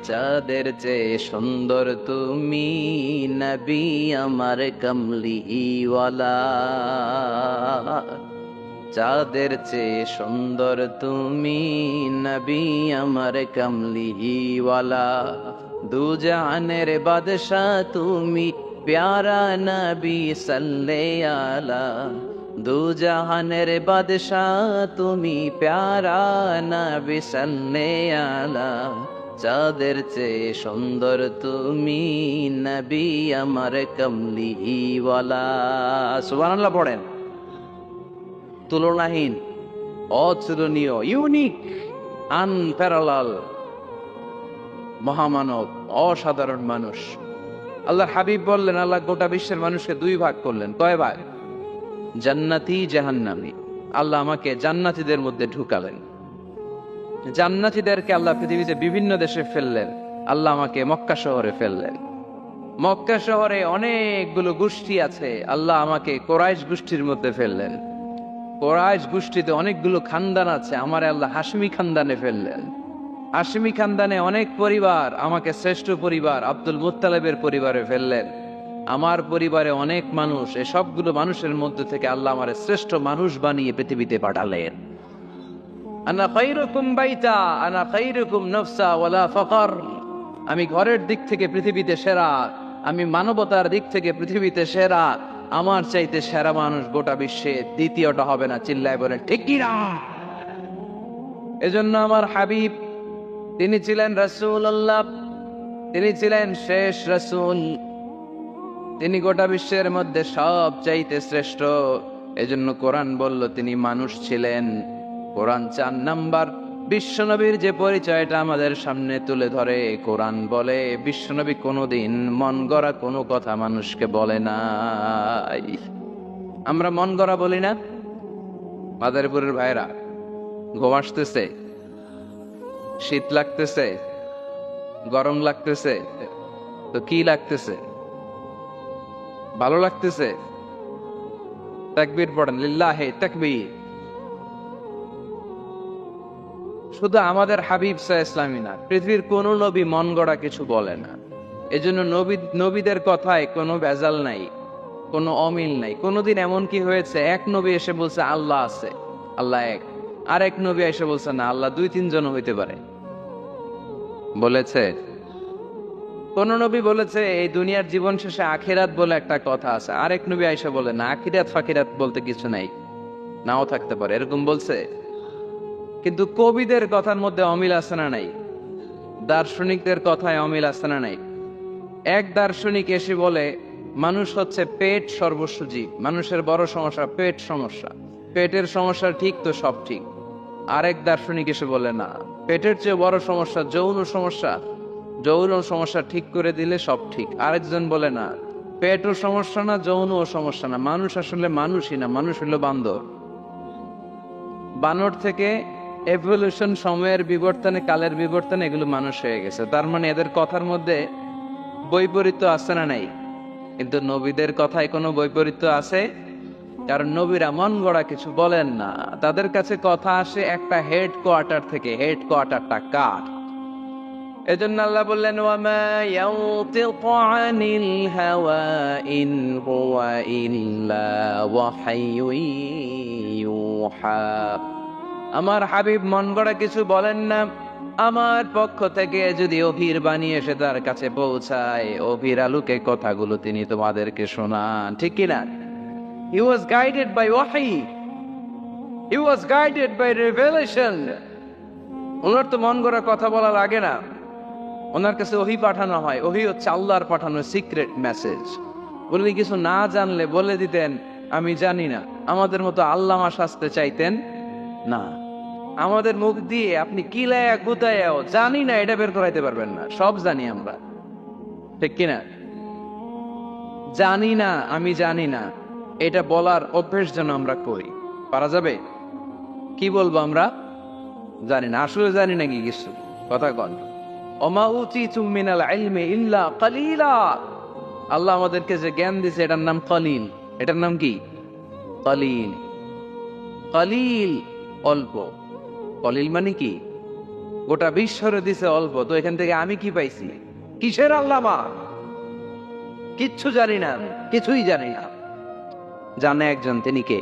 চাঁদের চেয়ে সুন্দর তুমি নবী আমার কমলিওয়ালা। চাঁদের চেয়ে সুন্দর তুমি নবী আমার কমলিওয়ালা। দু জাহানের বাদশাহ তুমি প্যারা নবী সাল্লে আলা। দু জাহানের বাদশাহ তুমি প্যারা নবী সাল্লে আলা। চাঁদের চেয়ে সুন্দর তুমি নবী আমার কমলিওয়ালা। সুবহানাল্লাহ পড়েন। তুলনাহীন, অতুলনীয়, ইউনিক, আনপ্যারালাল মহামানব, অসাধারণ মানুষ। আল্লাহর হাবিব বললেন আল্লাহ গোটা বিশ্বের মানুষকে দুই ভাগ করলেন। কয় ভাগ? জান্নাতি, জাহান্নামী। আল্লাহ আমাকে জান্নাতীদের মধ্যে ঢুকালেন। জান্নাতীদেরকে আল্লাহ পৃথিবীতে বিভিন্ন দেশে ফেললেন, আল্লাহ আমাকে মক্কা শহরে ফেললেন। মক্কা শহরে অনেকগুলো গোষ্ঠী আছে, আল্লাহ আমাকে কোরাইশ গোষ্ঠীর মধ্যে ফেললেন। কোরাইশ গোষ্ঠীতে অনেকগুলো খানদান আছে, আমার আল্লাহ হাশমি খানদানে ফেললেন। হাশমি খানদানে অনেক পরিবার, আমাকে শ্রেষ্ঠ পরিবার আব্দুল মুত্তালিবের পরিবারে ফেললেন। আমার পরিবারে অনেক মানুষ, এই সবগুলো মানুষের মধ্যে থেকে আল্লাহ আমার শ্রেষ্ঠ মানুষ বানিয়ে পৃথিবীতে পাঠালেন। আনা খায়রুকুম বাইতা আনা খায়রুকুম নাফসা ওয়ালা ফাকর। আমি ঘরের দিক থেকে পৃথিবীতে সেরা, আমি মানবতার দিক থেকে পৃথিবীতে সেরা, আমার চাইতে সেরা মানুষ গোটা বিশ্বে দ্বিতীয়টা হবে না, চিল্লায় বলেন ঠিক কি না? এজন্য আমার হাবিব, তিনি ছিলেন রাসূলুল্লাহ, তিনি ছিলেন শেষ রাসূল, তিনি গোটা বিশ্বের মধ্যে সব চাইতে শ্রেষ্ঠ। এজন্য কোরআন বলল তিনি মানুষ ছিলেন। কোরআন 4 নাম্বার বিশ্বনবীর যে পরিচয়টা আমাদের সামনে তুলে ধরে, কোরআন বলে বিশ্বনবী কোনোদিন মন গড়া কোনো কথা মানুষকে বলে নাই। আমরা মন গড়া বলি না? মাদারীপুরের ভাইরা, ঘুম আসতেছে, শীত লাগতেছে, গরম লাগতেছে, তো কি লাগতেছে? ভালো লাগতেছে? তাকবীর পড়েন, লিল্লাহি তাকবীর। শুধু আমাদের হাবিব সাল্লাল্লাহু আলাইহি ওয়াসাল্লামই না, পৃথিবীর কোন নবী মন গড়া কিছু বলে না। এজন্য নবীদের কথায় কোনো ভেজাল নাই, কোনো অমিল নাই। কোনোদিন এমন কি হয়েছে এক নবী এসে বলছে আল্লাহ আছে, আল্লাহ এক, আর এক নবী এসে বলছে না আল্লাহ 2-3 জন হইতে পারে? বলেছে? কোন নবী বলেছে এই দুনিয়ার জীবন শেষে আখিরাত বলে একটা কথা আছে? আরেক নবী আয়েশা বলে না, আখিরাত ফাকিরাত বলতে কিছু নাই, নাও থাকতে পারে, এরকম বলছে? কিন্তু কবিদের কথার মধ্যে অমিল আছে না নাই? দার্শনিকদের কথায় অমিল আছে না নাই? এক দার্শনিক এসে বলে মানুষ হচ্ছে পেট সর্বস্ব জীব, মানুষের বড় সমস্যা পেট সমস্যা, পেটের সমস্যা ঠিক তো সব ঠিক। আরেক দার্শনিক এসে বলে না, পেটের চেয়ে বড় সমস্যা যৌন সমস্যা, যৌন সমস্যা ঠিক করে দিলে সব ঠিক। আরেকজন বলে না, পেটও সমস্যা না, যৌনও সমস্যা না, মানুষ আসলে মানুষই না, মানুষ হলো বান্দর। বানর থেকে এভলিউশন, সময়ের বিবর্তনে, কালের বিবর্তনে এগুলো মানুষ হয়ে গেছে। তার মানে এদের কথার মধ্যে বৈপরীত্য আছে না নাই? কিন্তু নবীদের কথায় কোনো বৈপরীত্য আছে? কারণ নবীরা মন গড়া কিছু বলেন না, তাদের কাছে কথা আসে একটা হেড কোয়ার্টার থেকে। হেড কোয়ার্টারটা কার? এজন্য আল্লাহ বললেন ওয়ামা ইয়ানতিকু আনিল হাওয়া ইন হুয়া ইল্লা ওয়াহায়ুন ইউহা। আমার হাবিব মন গড়া কিছু বলেন না। আমার পক্ষ থেকে যদি অভির বাণী এসে তার কাছে পৌঁছায়, অভির আলোকে কথাগুলো তিনি তোমাদেরকে শোনান, ঠিক কিনা? He was guided by wahi. He was guided by revelation. ওনার তো মন গড়া কথা বলা লাগে না, ওনার কাছে ওহি পাঠানো হয়। ওহি হচ্ছে আল্লাহর পাঠানো সিক্রেট মেসেজ। উনি কিছু না জানলে বলে দিতেন আমি জানি না, আমাদের মতো আল্লামা সাজতে চাইতেন না। আমাদের মুখ দিয়ে আপনি কিলায়া গুতায়াও জানি না এটা বের করাইতে পারবেন না, সব জানি আমরা, ঠিক কিনা? জানি না, আমি জানি না, এটা বলার অভ্যেস যেন আমরা করি। পারা যাবে? কি বলবো আমরা? জানি না, আসলে জানি না কি কিছু, কথা কন। ওমা উতিতুম মিনাল ইলমি ইল্লা কালিলা। আল্লাহ আমাদেরকে যে জ্ঞান দিয়েছে এটার নাম কলিল। এটার নাম কি? কলিল। কলিল অল্প। কলিল মানে কি? গোটা বিশ্বরে দিছে অল্প, তো এখান থেকে আমি কি পাইছি? কিসের আল্লামা? কিচ্ছু জানি না, কিছুই জানি না। জানে একজন, তিনি কে?